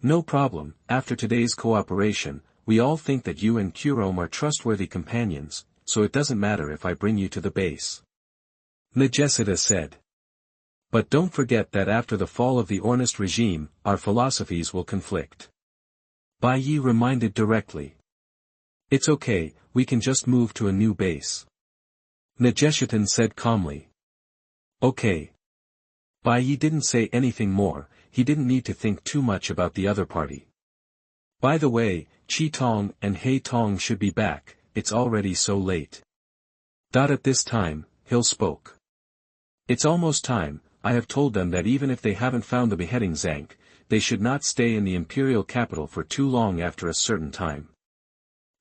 No problem. After today's cooperation, we all think that you and Kurome are trustworthy companions, so it doesn't matter if I bring you to the base. Nagesitta said. But don't forget that after the fall of the Ornist regime, our philosophies will conflict. Bai Ye reminded directly. It's okay, we can just move to a new base. Nagesitta said calmly. Okay. Bai Ye didn't say anything more. He didn't need to think too much about the other party. By the way, Chi Tong and Hei Tong should be back. It's already so late. At this time, Hill spoke. It's almost time. I have told them that even if they haven't found the beheading Zank, they should not stay in the imperial capital for too long after a certain time.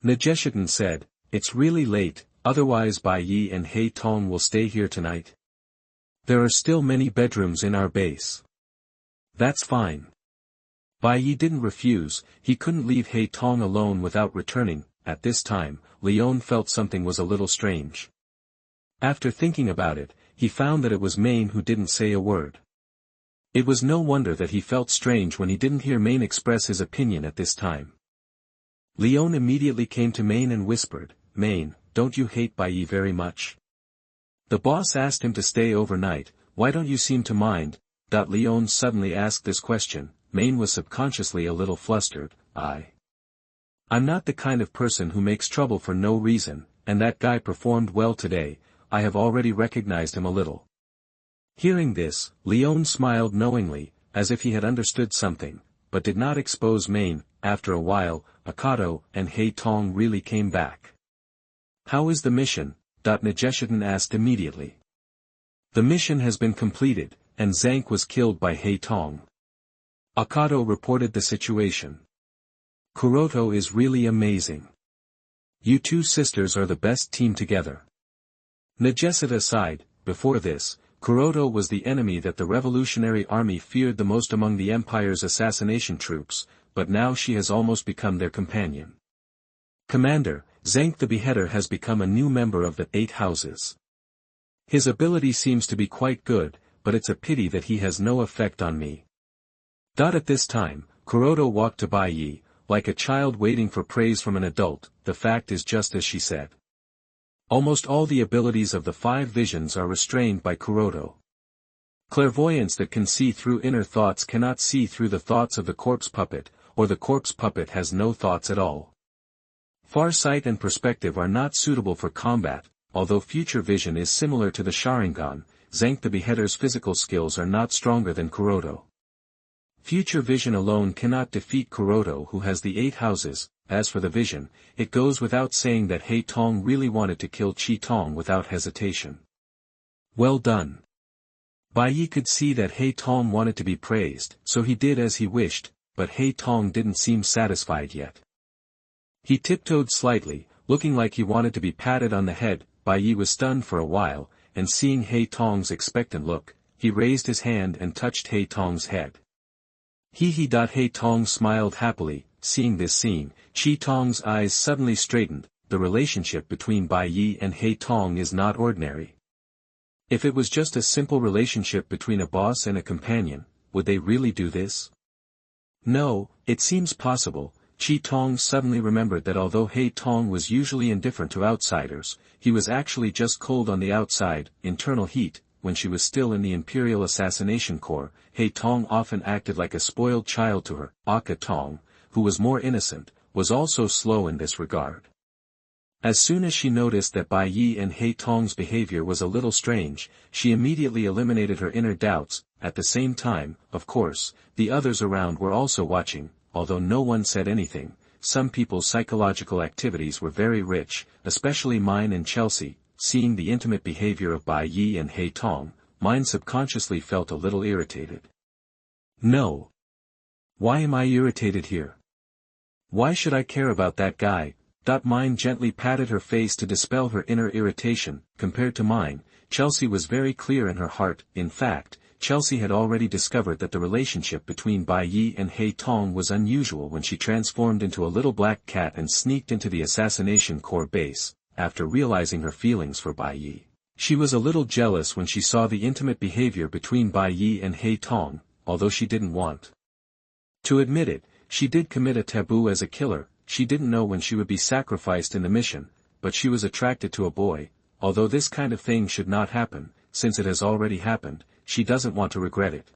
Nagesitta said, it's really late, otherwise Bai Ye and Hei Tong will stay here tonight. There are still many bedrooms in our base. That's fine. Bai Ye didn't refuse. He couldn't leave Hei Tong alone without returning. At this time, Leon felt something was a little strange. After thinking about it, he found that it was Maine who didn't say a word. It was no wonder that he felt strange when he didn't hear Main express his opinion at this time. Leon immediately came to Main and whispered, "Main, don't you hate Bai Ye very much? The boss asked him to stay overnight, why don't you seem to mind?" Leon suddenly asked this question. Main was subconsciously a little flustered. I'm not the kind of person who makes trouble for no reason, and that guy performed well today, I have already recognized him a little. Hearing this, Leon smiled knowingly, as if he had understood something, but did not expose Main. After a while, Akatsuki and Hei Tong really came back. "How is the mission?" Nageshitan asked immediately. "The mission has been completed, and Zank was killed by Hei Tong." Akatsuki reported the situation. "Kuroto is really amazing. You two sisters are the best team together." Nagesita sighed. Before this, Kuroto was the enemy that the Revolutionary Army feared the most among the Empire's assassination troops, but now she has almost become their companion. "Commander, Zank the Beheader has become a new member of the 8 Houses. His ability seems to be quite good, but it's a pity that he has no effect on me." At this time, Kuroto walked to Bai Ye, like a child waiting for praise from an adult. The fact is just as she said. Almost all the abilities of the 5 visions are restrained by Kuroto. Clairvoyance that can see through inner thoughts cannot see through the thoughts of the corpse puppet, or the corpse puppet has no thoughts at all. Farsight and perspective are not suitable for combat, although future vision is similar to the Sharingan. Zank the Beheader's physical skills are not stronger than Kuroto. Future vision alone cannot defeat Kuroto, who has the 8 houses. As for the vision, it goes without saying that Hei Tong really wanted to kill Chi Tong without hesitation. Well done. Bai Ye could see that Hei Tong wanted to be praised, so he did as he wished, but Hei Tong didn't seem satisfied yet. He tiptoed slightly, looking like he wanted to be patted on the head. Bai Ye was stunned for a while, and seeing Hei Tong's expectant look, he raised his hand and touched Hei Tong's head. Hei Tong smiled happily. Seeing this scene, Chi Tong's eyes suddenly straightened. The relationship between Bai Ye and Hei Tong is not ordinary. If it was just a simple relationship between a boss and a companion, would they really do this? No, it seems possible. Chi Tong suddenly remembered that although Hei Tong was usually indifferent to outsiders, he was actually just cold on the outside, internal heat. When she was still in the Imperial Assassination Corps, Hei Tong often acted like a spoiled child to her. Akatsuki, who was more innocent, was also slow in this regard. As soon as she noticed that Bai Ye and Hei Tong's behavior was a little strange, she immediately eliminated her inner doubts. At the same time, of course, the others around were also watching. Although no one said anything, some people's psychological activities were very rich, especially mine and Chelsea. Seeing the intimate behavior of Bai Ye and Hei Tong, mine subconsciously felt a little irritated. No. Why am I irritated here? Why should I care about that guy? Mine gently patted her face to dispel her inner irritation. Compared to mine, Chelsea was very clear in her heart. In fact, Chelsea had already discovered that the relationship between Bai Ye and Hei Tong was unusual when she transformed into a little black cat and sneaked into the Assassination Corps base. After realizing her feelings for Bai Ye, she was a little jealous when she saw the intimate behavior between Bai Ye and Hei Tong, although she didn't want to admit it. She did commit a taboo as a killer. She didn't know when she would be sacrificed in the mission, but she was attracted to a boy. Although this kind of thing should not happen, since it has already happened, she doesn't want to regret it.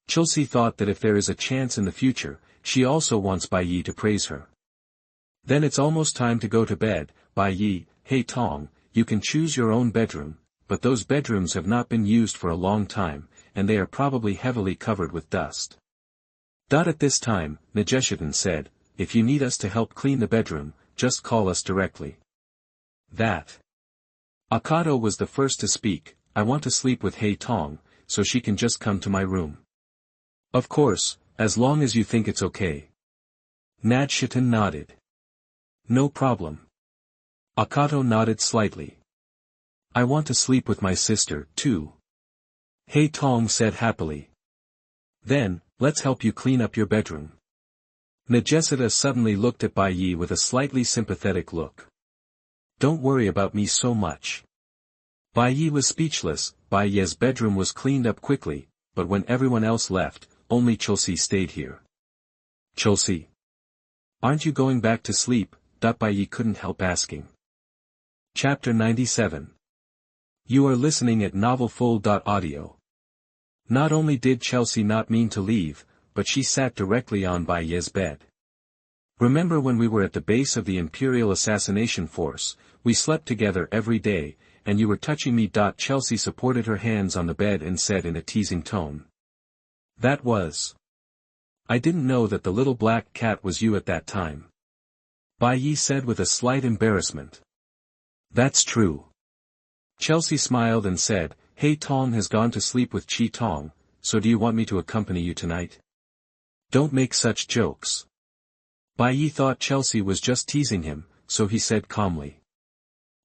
Chelsea thought that if there is a chance in the future, she also wants Bai Ye to praise her. Then it's almost time to go to bed. Bai Ye, Hei Tong, you can choose your own bedroom, but those bedrooms have not been used for a long time, and they are probably heavily covered with dust. At this time, Nageshitan said, if you need us to help clean the bedroom, just call us directly. Akatsuki was the first to speak. I want to sleep with Hei Tong, so she can just come to my room. Of course, as long as you think it's okay. Nageshitan nodded. No problem. Akatsuki nodded slightly. I want to sleep with my sister, too. Hei Tong said happily. Then, let's help you clean up your bedroom. Nagesita suddenly looked at Bai Ye with a slightly sympathetic look. Don't worry about me so much. Bai Ye was speechless. Bai Ye's bedroom was cleaned up quickly. but when everyone else left, only Chelsea stayed here. Chelsea? Aren't you going back to sleep? Bai Ye couldn't help asking. Chapter 97. You are listening at novelfull.audio. Not only did Chelsea not mean to leave, but she sat directly on Bai Ye's bed. Remember when we were at the base of the Imperial Assassination Force, we slept together every day, and you were touching me. Chelsea supported her hands on the bed and said in a teasing tone. That was. I didn't know that the little black cat was you at that time. Bai Ye said with a slight embarrassment. That's true. Chelsea smiled and said, Hey Tong has gone to sleep with Chi Tong, so do you want me to accompany you tonight? Don't make such jokes. Bai Ye thought Chelsea was just teasing him, so he said calmly.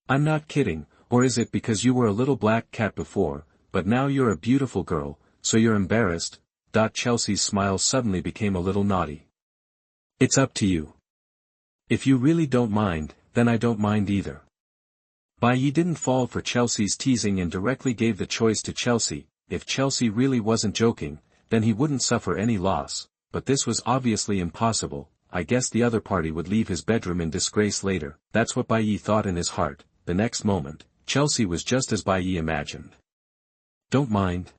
I'm not kidding, or is it because you were a little black cat before, but now you're a beautiful girl, so you're embarrassed? Chelsea's smile suddenly became a little naughty. It's up to you. If you really don't mind, then I don't mind either. Bai Ye didn't fall for Chelsea's teasing and directly gave the choice to Chelsea. If Chelsea really wasn't joking, then he wouldn't suffer any loss, but this was obviously impossible. I guess the other party would leave his bedroom in disgrace later. That's what Bai Ye thought in his heart. The next moment, Chelsea was just as Bai Ye imagined. Don't mind.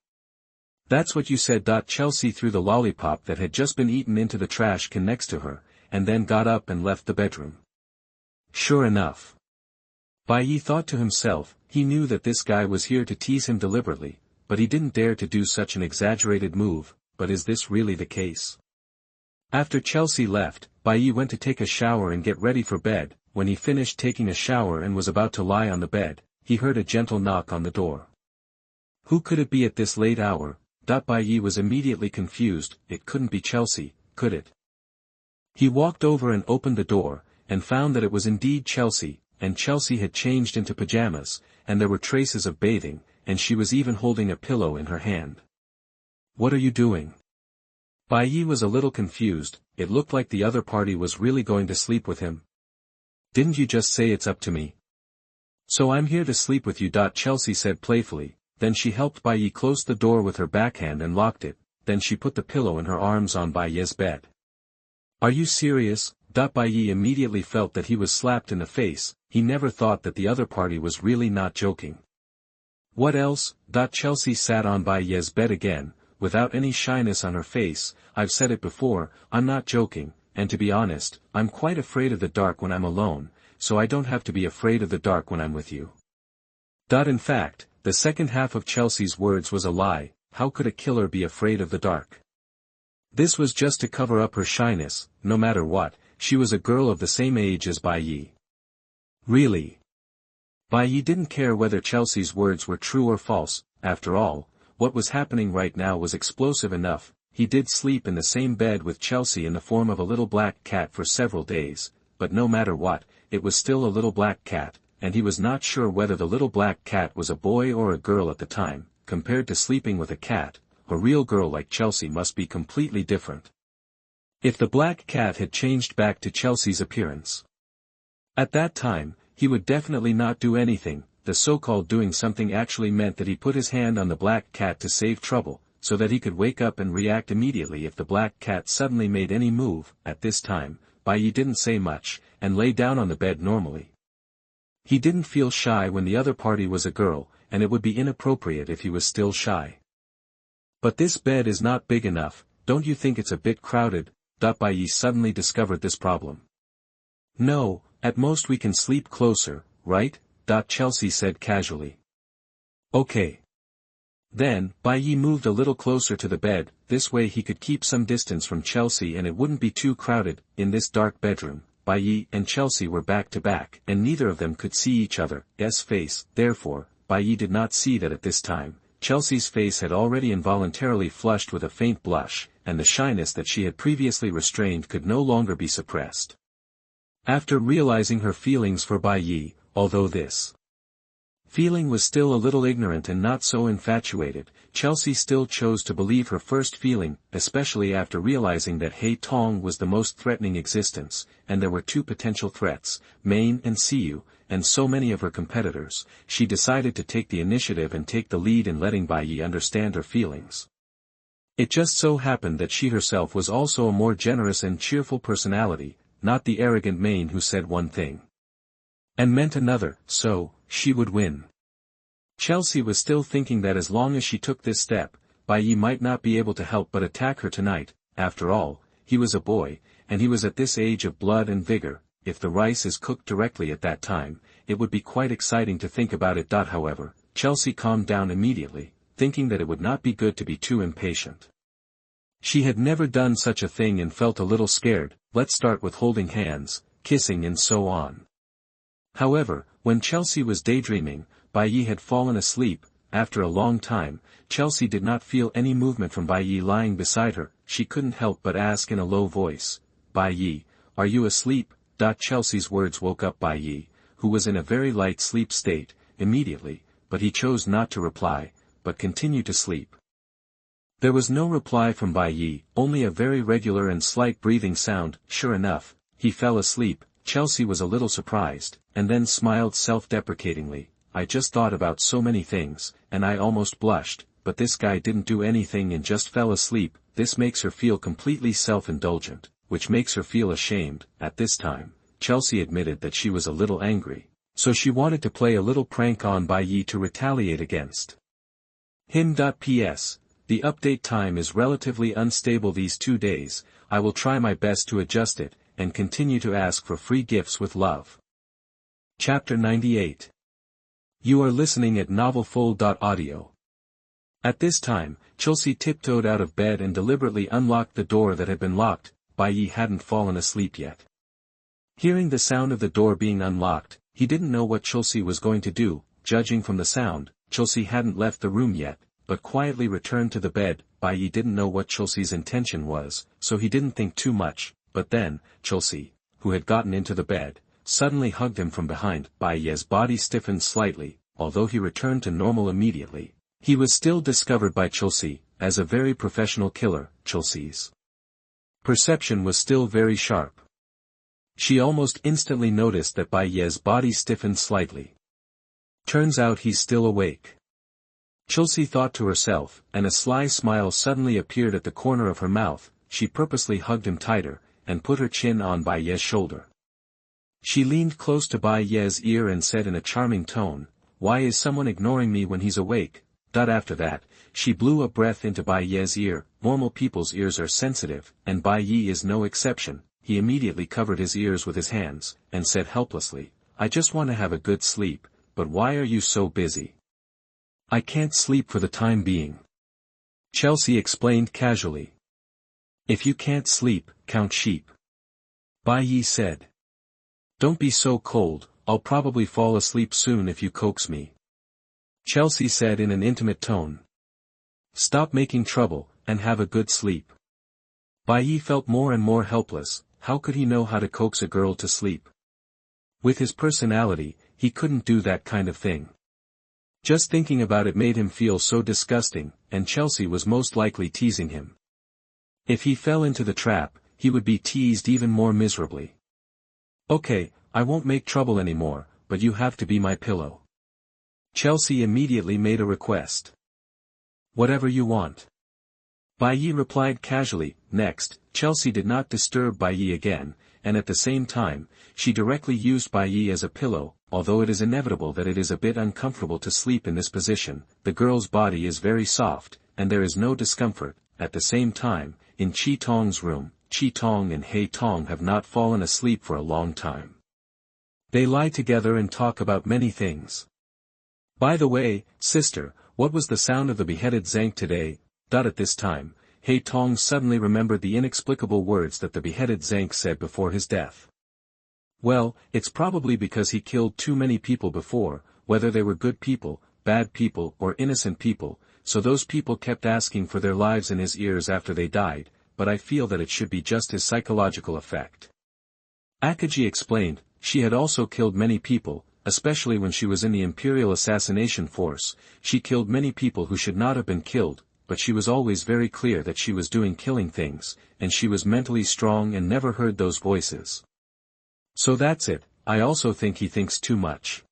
That's what you said. Chelsea threw the lollipop that had just been eaten into the trash can next to her, and then got up and left the bedroom. Sure enough. Bai Ye thought to himself, he knew that this guy was here to tease him deliberately, but he didn't dare to do such an exaggerated move. But is this really the case? After Chelsea left, Bai Ye went to take a shower and get ready for bed. When he finished taking a shower and was about to lie on the bed, he heard a gentle knock on the door. Who could it be at this late hour? Bai Ye was immediately confused. It couldn't be Chelsea, could it? He walked over and opened the door, and found that it was indeed Chelsea, and Chelsea had changed into pajamas, and there were traces of bathing, and she was even holding a pillow in her hand. What are you doing? Bai Ye was a little confused. It looked like the other party was really going to sleep with him. Didn't you just say it's up to me? So I'm here to sleep with you. Chelsea said playfully. Then she helped Bai Ye close the door with her backhand and locked it. Then she put the pillow in her arms on Bai Ye's bed. Are you serious? Bai Ye immediately felt that he was slapped in the face. He never thought that the other party was really not joking. What else? Chelsea sat on Bai Ye's bed again, without any shyness on her face. I've said it before, I'm not joking, and to be honest, I'm quite afraid of the dark when I'm alone, so I don't have to be afraid of the dark when I'm with you. In fact, the second half of Chelsea's words was a lie. How could a killer be afraid of the dark? This was just to cover up her shyness. No matter what, she was a girl of the same age as Bai Ye. Really? Bai Ye didn't care whether Chelsea's words were true or false. After all, what was happening right now was explosive enough. He did sleep in the same bed with Chelsea in the form of a little black cat for several days, but no matter what, it was still a little black cat, and he was not sure whether the little black cat was a boy or a girl at the time. Compared to sleeping with a cat, a real girl like Chelsea must be completely different. If the black cat had changed back to Chelsea's appearance at that time, he would definitely not do anything. The so-called doing something actually meant that he put his hand on the black cat to save trouble, so that he could wake up and react immediately if the black cat suddenly made any move. At this time, Bai Ye didn't say much, and lay down on the bed normally. He didn't feel shy when the other party was a girl, and it would be inappropriate if he was still shy. But this bed is not big enough. Don't you think it's a bit crowded? Bai Ye suddenly discovered this problem. No, at most we can sleep closer, right? Chelsea said casually. Okay. Then, Bai Ye moved a little closer to the bed. This way he could keep some distance from Chelsea and it wouldn't be too crowded. In this dark bedroom, Bai Ye and Chelsea were back to back, and neither of them could see each other's face. Therefore, Bai Ye did not see that at this time, Chelsea's face had already involuntarily flushed with a faint blush, and the shyness that she had previously restrained could no longer be suppressed. After realizing her feelings for Bai Ye, although this feeling was still a little ignorant and not so infatuated, Chelsea still chose to believe her first feeling, especially after realizing that Hei Tong was the most threatening existence, and there were two potential threats, Main and Siyu, and so many of her competitors. She decided to take the initiative and take the lead in letting Bai Ye understand her feelings. It just so happened that she herself was also a more generous and cheerful personality, not the arrogant Maine who said one thing and meant another, so, she would win. Chelsea was still thinking that as long as she took this step, Bai Ye might not be able to help but attack her tonight. After all, he was a boy, and he was at this age of blood and vigor. If the rice is cooked directly at that time, it would be quite exciting to think about it. However, Chelsea calmed down immediately, thinking that it would not be good to be too impatient. She had never done such a thing and felt a little scared. Let's start with holding hands, kissing and so on. However, when Chelsea was daydreaming, Bai Ye had fallen asleep. After a long time, Chelsea did not feel any movement from Bai Ye lying beside her. She couldn't help but ask in a low voice, "Bai Ye, are you asleep?" Chelsea's words woke up Bai Ye, who was in a very light sleep state, immediately, but he chose not to reply, but continued to sleep. There was no reply from Bai Ye, only a very regular and slight breathing sound. Sure enough, he fell asleep. Chelsea was a little surprised, and then smiled self-deprecatingly. "I just thought about so many things, and I almost blushed, but this guy didn't do anything and just fell asleep." This makes her feel completely self-indulgent, which makes her feel ashamed. At this time, Chelsea admitted that she was a little angry, so she wanted to play a little prank on Bai Ye to retaliate against him. P.S. The update time is relatively unstable these 2 days. I will try my best to adjust it, and continue to ask for free gifts with love. Chapter 98. You are listening at novelfull.audio. At this time, Chelsea tiptoed out of bed and deliberately unlocked the door that had been locked. Bai Ye hadn't fallen asleep yet. Hearing the sound of the door being unlocked, he didn't know what Chelsea was going to do. Judging from the sound, Chelsea hadn't left the room yet, but quietly returned to the bed. Bai Ye didn't know what Chelsea's intention was, so he didn't think too much. But then, Chelsea, who had gotten into the bed, suddenly hugged him from behind. Bai Ye's body stiffened slightly. Although he returned to normal immediately, he was still discovered by Chelsea as a very professional killer. Chelsea's perception was still very sharp. She almost instantly noticed that Bai Ye's body stiffened slightly. Turns out he's still awake. Chelsea thought to herself, and a sly smile suddenly appeared at the corner of her mouth. She purposely hugged him tighter, and put her chin on Bai Ye's shoulder. She leaned close to Bai Ye's ear and said in a charming tone, "Why is someone ignoring me when he's awake?" After that, she blew a breath into Bai Ye's ear. Normal people's ears are sensitive, and Bai Ye is no exception. He immediately covered his ears with his hands, and said helplessly, "I just want to have a good sleep, but why are you so busy?" "I can't sleep for the time being," Chelsea explained casually. "If you can't sleep, count sheep," Bai Ye said. "Don't be so cold, I'll probably fall asleep soon if you coax me," Chelsea said in an intimate tone. "Stop making trouble, and have a good sleep." Bai Ye felt more and more helpless. How could he know how to coax a girl to sleep? With his personality, he couldn't do that kind of thing. Just thinking about it made him feel so disgusting, and Chelsea was most likely teasing him. If he fell into the trap, he would be teased even more miserably. "Okay, I won't make trouble anymore, but you have to be my pillow." Chelsea immediately made a request. "Whatever you want," Bai Ye replied casually. Next, Chelsea did not disturb Bai Ye again, and at the same time, she directly used Bai Ye as a pillow. Although it is inevitable that it is a bit uncomfortable to sleep in this position, the girl's body is very soft, and there is no discomfort. At the same time, in Chi Tong's room, Chi Tong and Hei Tong have not fallen asleep for a long time. They lie together and talk about many things. "By the way, sister, what was the sound of the beheaded Zank today?" At this time, Hei Tong suddenly remembered the inexplicable words that the beheaded Zank said before his death. "Well, it's probably because he killed too many people before, whether they were good people, bad people or innocent people, so those people kept asking for their lives in his ears after they died, but I feel that it should be just his psychological effect." Akatsuki explained. She had also killed many people, especially when she was in the Imperial Assassination Force. She killed many people who should not have been killed, but she was always very clear that she was doing killing things, and she was mentally strong and never heard those voices. "So that's it, I also think he thinks too much."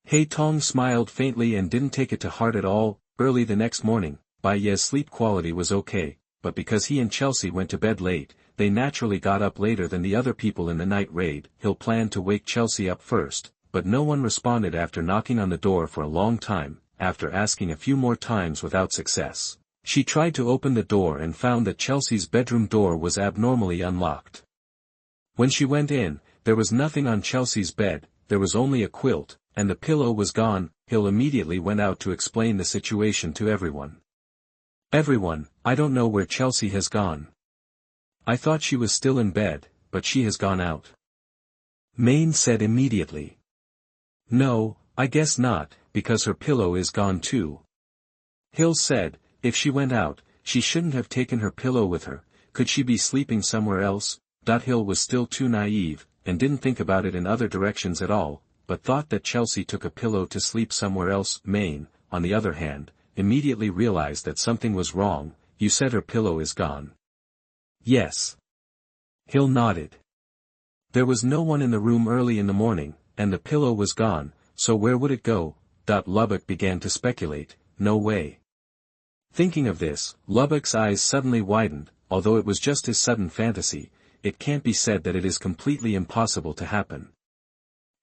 Hei Tong smiled faintly and didn't take it to heart at all. Early the next morning, Bai Ye's sleep quality was okay, but because he and Chelsea went to bed late, they naturally got up later than the other people in the night raid. Hill planned to wake Chelsea up first, but no one responded after knocking on the door for a long time. After asking a few more times without success, she tried to open the door and found that Chelsea's bedroom door was abnormally unlocked. When she went in, there was nothing on Chelsea's bed, there was only a quilt, and the pillow was gone. Hill immediately went out to explain the situation to everyone. "Everyone, I don't know where Chelsea has gone. I thought she was still in bed, but she has gone out." Maine said immediately. "No, I guess not, because her pillow is gone too." Hill said, "If she went out, she shouldn't have taken her pillow with her. Could she be sleeping somewhere else?" Hill was still too naive, and didn't think about it in other directions at all, but thought that Chelsea took a pillow to sleep somewhere else. Maine, on the other hand, immediately realized that something was wrong. "You said her pillow is gone?" "Yes." Hill nodded. "There was no one in the room early in the morning, and the pillow was gone, so where would it go?" Lubbock began to speculate. "No way." Thinking of this, Lubbock's eyes suddenly widened. Although it was just his sudden fantasy, it can't be said that it is completely impossible to happen.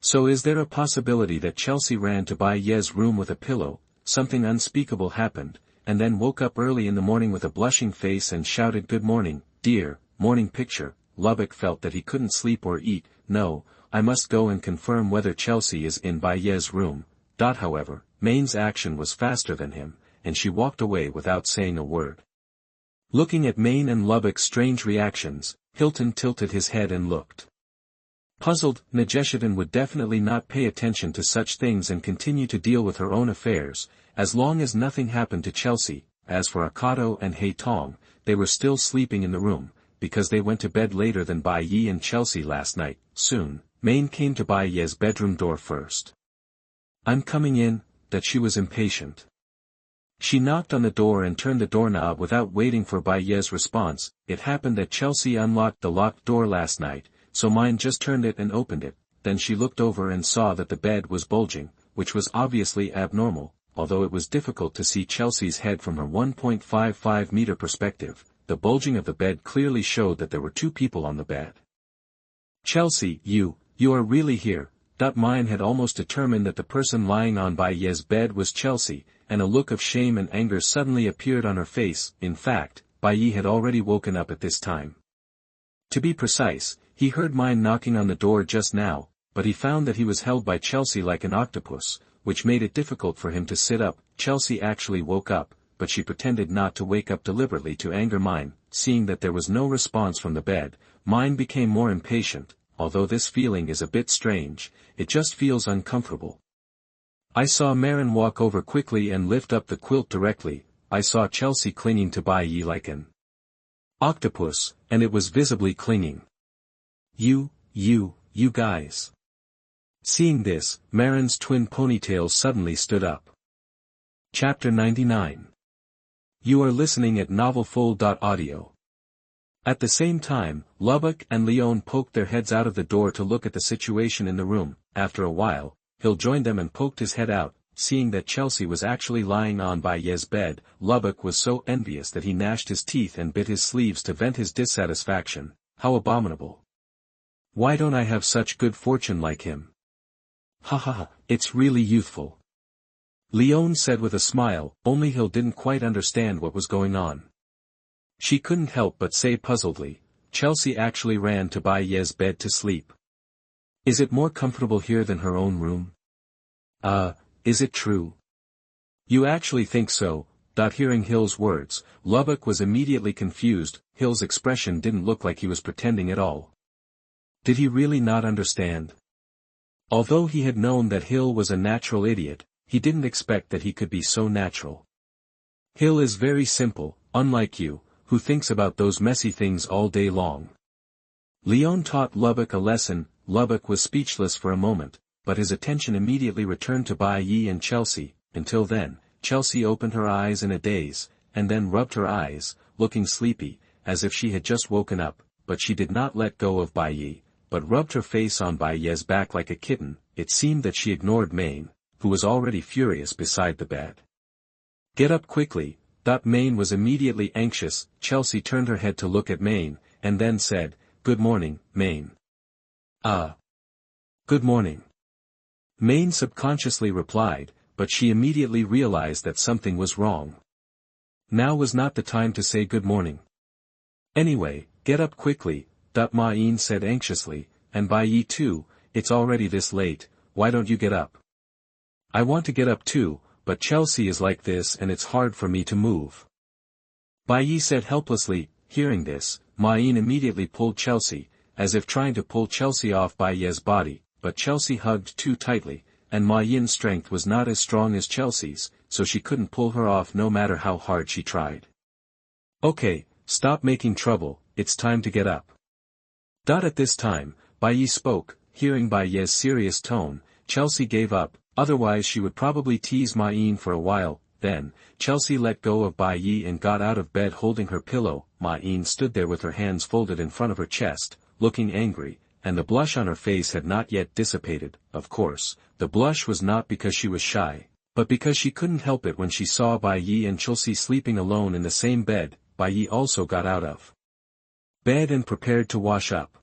"So is there a possibility that Chelsea ran to Bai Ye's room with a pillow, something unspeakable happened, and then woke up early in the morning with a blushing face and shouted 'Good morning, dear', morning picture?" Lubbock felt that he couldn't sleep or eat. "No, I must go and confirm whether Chelsea is in Bai Ye's room." However, Maine's action was faster than him, and she walked away without saying a word. Looking at Maine and Lubbock's strange reactions, Hilton tilted his head and looked puzzled. Nageshiden would definitely not pay attention to such things and continue to deal with her own affairs, as long as nothing happened to Chelsea. As for Akato and Haitong, they were still sleeping in the room, because they went to bed later than Bai Ye and Chelsea last night. Soon, Maine came to Bai Ye's bedroom door first. "I'm coming in," she was impatient. She knocked on the door and turned the doorknob without waiting for Bai Ye's response. It happened that Chelsea unlocked the locked door last night, so Mine just turned it and opened it. Then she looked over and saw that the bed was bulging, which was obviously abnormal. Although it was difficult to see Chelsea's head from her 1.55-meter perspective, the bulging of the bed clearly showed that there were two people on the bed. "Chelsea, you are really here." Mine had almost determined that the person lying on Bai Ye's bed was Chelsea, and a look of shame and anger suddenly appeared on her face. In fact, Bai Ye had already woken up at this time. To be precise, he heard Mine knocking on the door just now, but he found that he was held by Chelsea like an octopus, which made it difficult for him to sit up. Chelsea actually woke up, but she pretended not to wake up deliberately to anger Mine. Seeing that there was no response from the bed, Mine became more impatient. Although this feeling is a bit strange, it just feels uncomfortable. "I saw Marin walk over quickly and lift up the quilt directly. I saw Chelsea clinging to Bai Ye like an octopus, and it was visibly clinging. You guys." Seeing this, Marin's twin ponytails suddenly stood up. Chapter 99. You are listening at novelfull.audio. At the same time, Lubbock and Leon poked their heads out of the door to look at the situation in the room. After a while, Hill joined them and poked his head out. Seeing that Chelsea was actually lying on Bai Ye's bed, Lubbock was so envious that he gnashed his teeth and bit his sleeves to vent his dissatisfaction. How abominable. "Why don't I have such good fortune like him? Ha ha ha, it's really youthful," Leon said with a smile. Only Hill didn't quite understand what was going on. She couldn't help but say puzzledly, "Chelsea actually ran to Bai Ye's bed to sleep. Is it more comfortable here than her own room?" Is it true?" "You actually think so?" Hearing Hill's words, Lubbock was immediately confused. Hill's expression didn't look like he was pretending at all. Did he really not understand? Although he had known that Hill was a natural idiot, he didn't expect that he could be so natural. "Hill is very simple, unlike you, who thinks about those messy things all day long." Leon taught Lubbock a lesson. Lubbock was speechless for a moment, but his attention immediately returned to Bai Ye and Chelsea. Until then, Chelsea opened her eyes in a daze, and then rubbed her eyes, looking sleepy, as if she had just woken up, but she did not let go of Bai Ye, but rubbed her face on Bai Ye's back like a kitten. It seemed that she ignored Maine, who was already furious beside the bed. "Get up quickly," Maine was immediately anxious. Chelsea turned her head to look at Maine, and then said, "Good morning, Maine." Good morning." Maine subconsciously replied, but she immediately realized that something was wrong. Now was not the time to say good morning. "Anyway, get up quickly," Maine said anxiously, "and Bai Ye too, it's already this late, why don't you get up?" "I want to get up too, but Chelsea is like this and it's hard for me to move," Bai Ye said helplessly. Hearing this, Maine immediately pulled Chelsea, as if trying to pull Chelsea off Bai Ye's body, but Chelsea hugged too tightly, and Mayen's strength was not as strong as Chelsea's, so she couldn't pull her off no matter how hard she tried. "Okay, stop making trouble, it's time to get up." At this time, Bai Ye spoke. Hearing Bai Ye's serious tone, Chelsea gave up, otherwise she would probably tease Maine for a while. Then, Chelsea let go of Bai Ye and got out of bed holding her pillow. Maine stood there with her hands folded in front of her chest, looking angry, and the blush on her face had not yet dissipated. Of course, the blush was not because she was shy, but because she couldn't help it when she saw Bai Ye and Chelsea sleeping alone in the same bed. Bai Ye also got out of bed and prepared to wash up.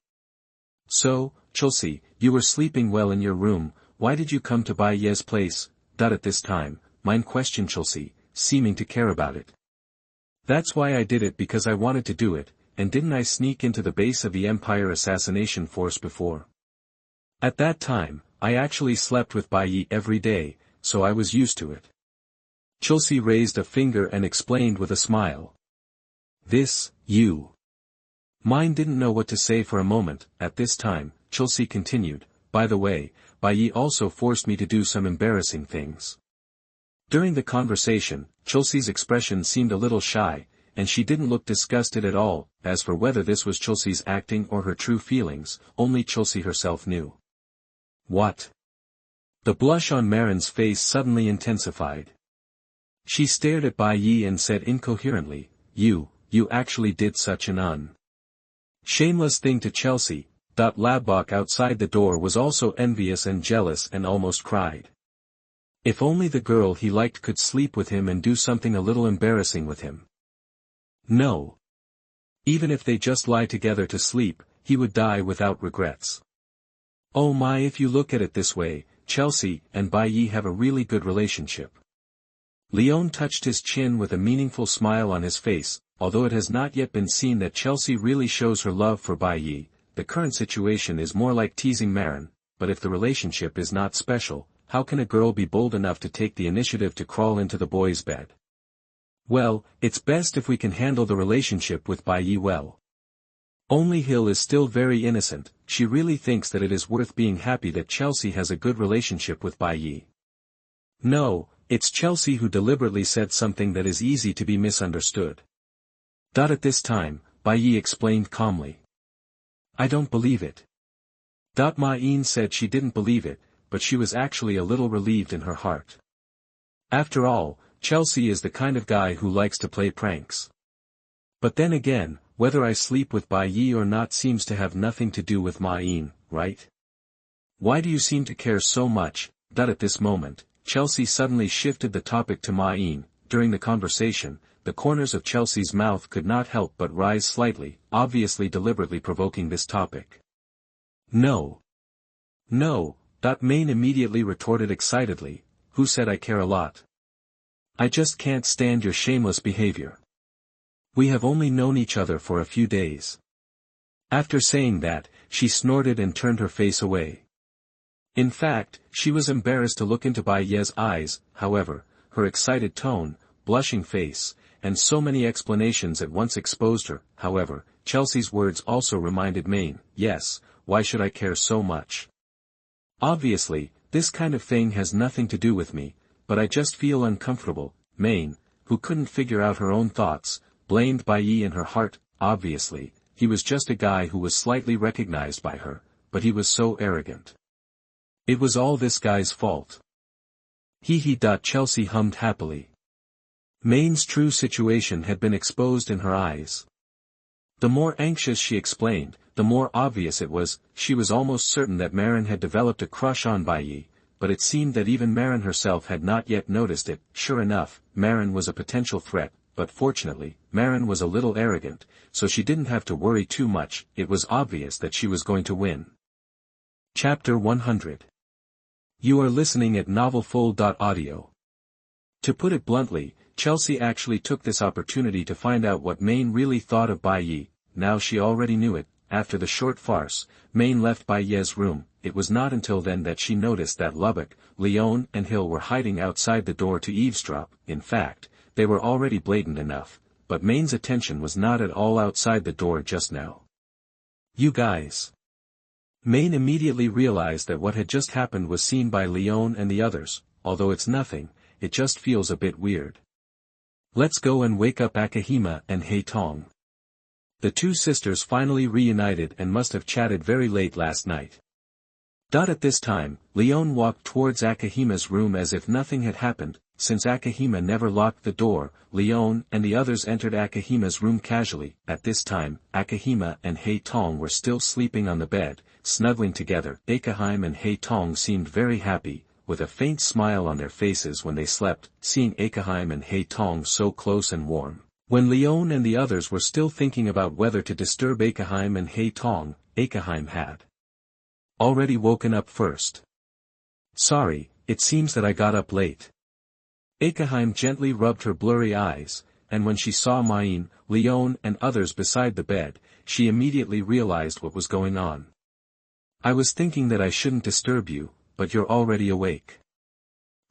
"So, Chelsea, you were sleeping well in your room, why did you come to Bai Ye's place?" At this time, Maine questioned Chelsea, seeming to care about it. "That's why I did it, because I wanted to do it, and didn't I sneak into the base of the Empire Assassination Force before? At that time, I actually slept with Bai Ye every day, so I was used to it." Chelsea raised a finger and explained with a smile. Maine didn't know what to say for a moment. At this time, Chelsea continued, "By the way, Bai Ye also forced me to do some embarrassing things." During the conversation, Chelsea's expression seemed a little shy, and she didn't look disgusted at all. As for whether this was Chelsea's acting or her true feelings, only Chelsea herself knew. "What?" The blush on Marin's face suddenly intensified. She stared at Bai Ye and said incoherently, You actually did such an shameless thing to Chelsea." Labbok outside the door was also envious and jealous and almost cried. If only the girl he liked could sleep with him and do something a little embarrassing with him. No. Even if they just lie together to sleep, he would die without regrets. Oh my, if you look at it this way, Chelsea and Bai Ye have a really good relationship. Leon touched his chin with a meaningful smile on his face. Although it has not yet been seen that Chelsea really shows her love for Bai Ye, the current situation is more like teasing Marin. But if the relationship is not special, how can a girl be bold enough to take the initiative to crawl into the boy's bed? Well, it's best if we can handle the relationship with Bai Ye well. Only Hill is still very innocent. She really thinks that it is worth being happy that Chelsea has a good relationship with Bai Ye. No, it's Chelsea who deliberately said something that is easy to be misunderstood. At this time, Bai Ye explained calmly. "I don't believe it." Maine said she didn't believe it, but she was actually a little relieved in her heart. After all, Chelsea is the kind of guy who likes to play pranks. But then again, whether I sleep with Bai Ye or not seems to have nothing to do with Maine, right? Why do you seem to care so much? At this moment, Chelsea suddenly shifted the topic to Maine. During the conversation, the corners of Chelsea's mouth could not help but rise slightly, obviously deliberately provoking this topic. No. Maine immediately retorted excitedly, "Who said I care a lot? I just can't stand your shameless behavior. We have only known each other for a few days." After saying that, she snorted and turned her face away. In fact, she was embarrassed to look into Bai Ye's eyes. However, her excited tone, blushing face, and so many explanations at once exposed her. However, Chelsea's words also reminded Maine, "Yes, why should I care so much? Obviously, this kind of thing has nothing to do with me, but I just feel uncomfortable." Maine, who couldn't figure out her own thoughts, blamed Bai Ye in her heart. Obviously, he was just a guy who was slightly recognized by her, but he was so arrogant. It was all this guy's fault. Chelsea hummed happily. Maine's true situation had been exposed in her eyes. The more anxious she explained, the more obvious it was. She was almost certain that Marin had developed a crush on Bai Ye, but it seemed that even Marin herself had not yet noticed it. Sure enough, Marin was a potential threat, but fortunately, Marin was a little arrogant, so she didn't have to worry too much. It was obvious that she was going to win. Chapter 100. You are listening at novelfull.audio. To put it bluntly, Chelsea actually took this opportunity to find out what Main really thought of Bai Ye. Now she already knew it. After the short farce, Main left Bai Ye's room. It was not until then that she noticed that Lubbock, Leon and Hill were hiding outside the door to eavesdrop. In fact, they were already blatant enough, but Main's attention was not at all outside the door just now. You guys. Main immediately realized that what had just happened was seen by Leon and the others. Although it's nothing, it just feels a bit weird. Let's go and wake up Akahime and Haitong. The two sisters finally reunited and must have chatted very late last night. At this time, Leon walked towards Akahime's room as if nothing had happened. Since Akahime never locked the door, Leon and the others entered Akahime's room casually. At this time, Akahime and Haitong were still sleeping on the bed, snuggling together. Akahime and Haitong seemed very happy, with a faint smile on their faces when they slept, seeing Akahime and Haitong so close and warm. When Leon and the others were still thinking about whether to disturb Akahime and Haitong, Akahime had already woken up first. Sorry, it seems that I got up late. Akahime gently rubbed her blurry eyes, and when she saw Main, Leon and others beside the bed, she immediately realized what was going on. I was thinking that I shouldn't disturb you, but you're already awake.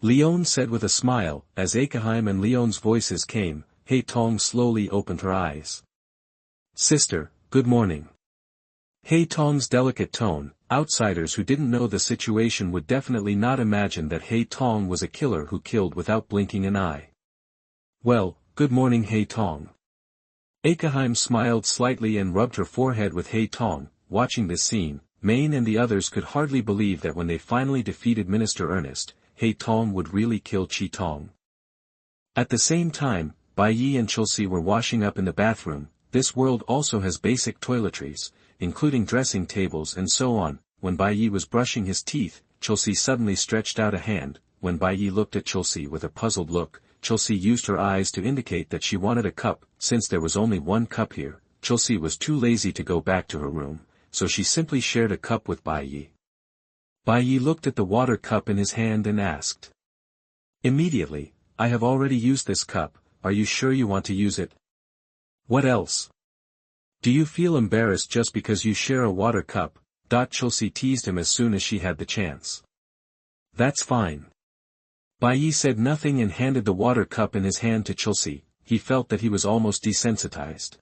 Leon said with a smile. As Akahime and Leon's voices came, Haitong slowly opened her eyes. Sister, good morning. Haitong's delicate tone. Outsiders who didn't know the situation would definitely not imagine that Haitong was a killer who killed without blinking an eye. Well, good morning Haitong. Akahime smiled slightly and rubbed her forehead with Haitong. Watching this scene, Main and the others could hardly believe that when they finally defeated Minister Ernest, Haitong would really kill Chi-Tong. At the same time, Bai Ye and Chelsea were washing up in the bathroom. This world also has basic toiletries, including dressing tables and so on. When Bai Ye was brushing his teeth, Chelsea suddenly stretched out a hand. When Bai Ye looked at Chelsea with a puzzled look, Chelsea used her eyes to indicate that she wanted a cup. Since there was only one cup here, Chelsea was too lazy to go back to her room, so she simply shared a cup with Bai Ye. Bai Ye looked at the water cup in his hand and asked. Immediately, I have already used this cup, are you sure you want to use it? What else? Do you feel embarrassed just because you share a water cup? Chelsea teased him as soon as she had the chance. That's fine. Bai Ye said nothing and handed the water cup in his hand to Chelsea. He felt that he was almost desensitized.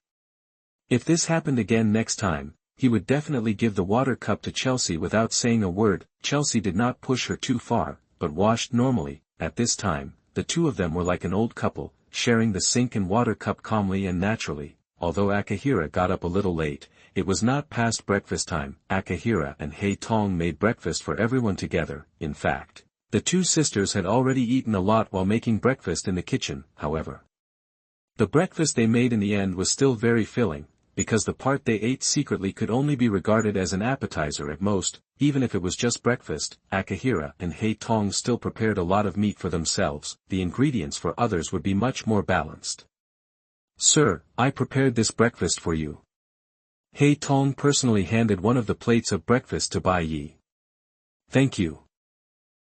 If this happened again next time, he would definitely give the water cup to Chelsea without saying a word. Chelsea did not push her too far, but washed normally. At this time, the two of them were like an old couple, sharing the sink and water cup calmly and naturally. Although Akahira got up a little late, it was not past breakfast time. Akahira and Haitong made breakfast for everyone together. In fact, the two sisters had already eaten a lot while making breakfast in the kitchen. However, the breakfast they made in the end was still very filling, because the part they ate secretly could only be regarded as an appetizer at most. Even if it was just breakfast, Akahira and Haitong still prepared a lot of meat for themselves. The ingredients for others would be much more balanced. Sir, I prepared this breakfast for you. Haitong personally handed one of the plates of breakfast to Bai Ye. Thank you.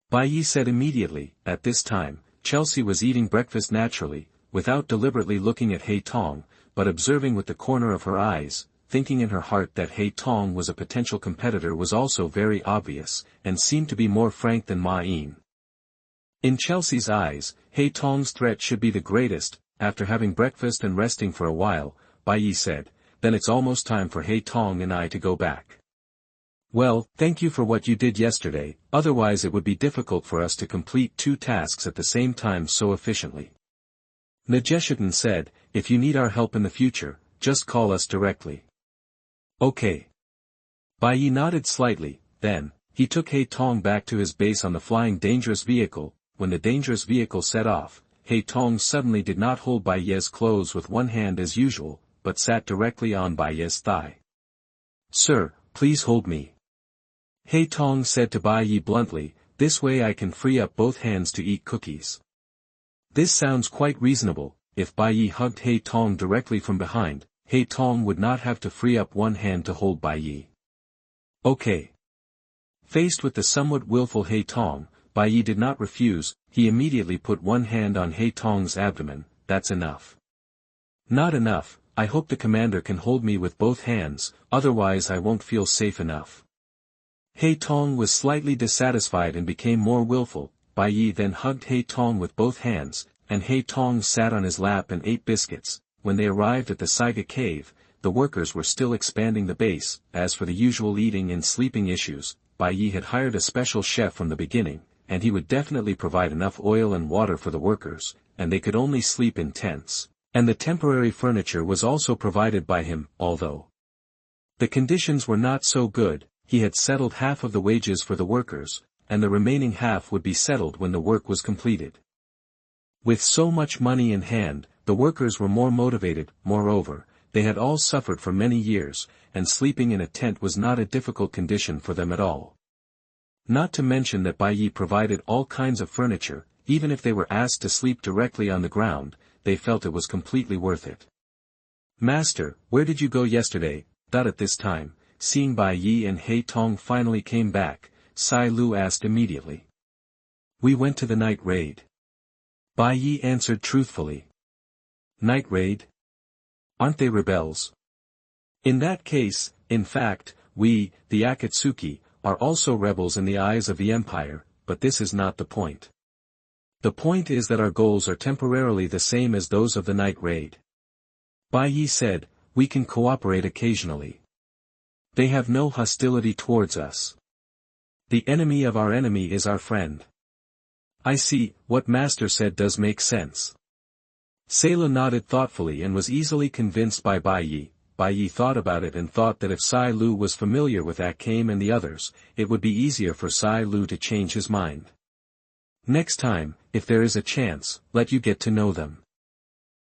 Bai Ye said immediately. At this time, Chelsea was eating breakfast naturally, without deliberately looking at Haitong, but observing with the corner of her eyes. Thinking in her heart that Haitong was a potential competitor was also very obvious, and seemed to be more frank than Main. In Chelsea's eyes, Haitong's threat should be the greatest. After having breakfast and resting for a while, Bai Ye said, then it's almost time for Haitong and I to go back. Well, thank you for what you did yesterday, otherwise it would be difficult for us to complete two tasks at the same time so efficiently. Najeshitan said, if you need our help in the future, just call us directly. Okay. Bai Ye nodded slightly. Then, he took Haitong back to his base on the flying dangerous vehicle. When the dangerous vehicle set off, Haitong suddenly did not hold Bai Ye's clothes with one hand as usual, but sat directly on Bai Ye's thigh. Sir, please hold me. Haitong said to Bai Ye bluntly, this way I can free up both hands to eat cookies. This sounds quite reasonable. if Bai Ye hugged He Tong directly from behind, He Tong would not have to free up one hand to hold Bai Ye. Okay. Faced with the somewhat willful He Tong, Bai Ye did not refuse, he immediately put one hand on He Tong's abdomen. That's enough. Not enough, I hope the commander can hold me with both hands, otherwise I won't feel safe enough. He Tong was slightly dissatisfied and became more willful. Bai Ye then hugged He Tong with both hands, and He Tong sat on his lap and ate biscuits. When they arrived at the Saiga cave, the workers were still expanding the base. As for the usual eating and sleeping issues, Bai Ye had hired a special chef from the beginning, and he would definitely provide enough oil and water for the workers, and they could only sleep in tents. And the temporary furniture was also provided by him, although the conditions were not so good. He had settled half of the wages for the workers, and the remaining half would be settled when the work was completed. With so much money in hand, the workers were more motivated. Moreover, they had all suffered for many years, and sleeping in a tent was not a difficult condition for them at all. Not to mention that Bai Ye provided all kinds of furniture. Even if they were asked to sleep directly on the ground, they felt it was completely worth it. Master, where did you go yesterday? At this time, seeing Bai Ye and He Tong finally came back, Sai Lu asked immediately. We went to the night raid. Bai Ye answered truthfully. Night raid? Aren't they rebels? In that case, in fact, we, the Akatsuki, are also rebels in the eyes of the Empire, but this is not the point. The point is that our goals are temporarily the same as those of the night raid. Bai Ye said, we can cooperate occasionally. They have no hostility towards us. The enemy of our enemy is our friend. I see, what Master said does make sense. Sela nodded thoughtfully and was easily convinced by Bai Ye. Bai Ye thought about it and thought that if Sai Lu was familiar with Akame and the others, it would be easier for Sai Lu to change his mind. Next time, if there is a chance, let you get to know them.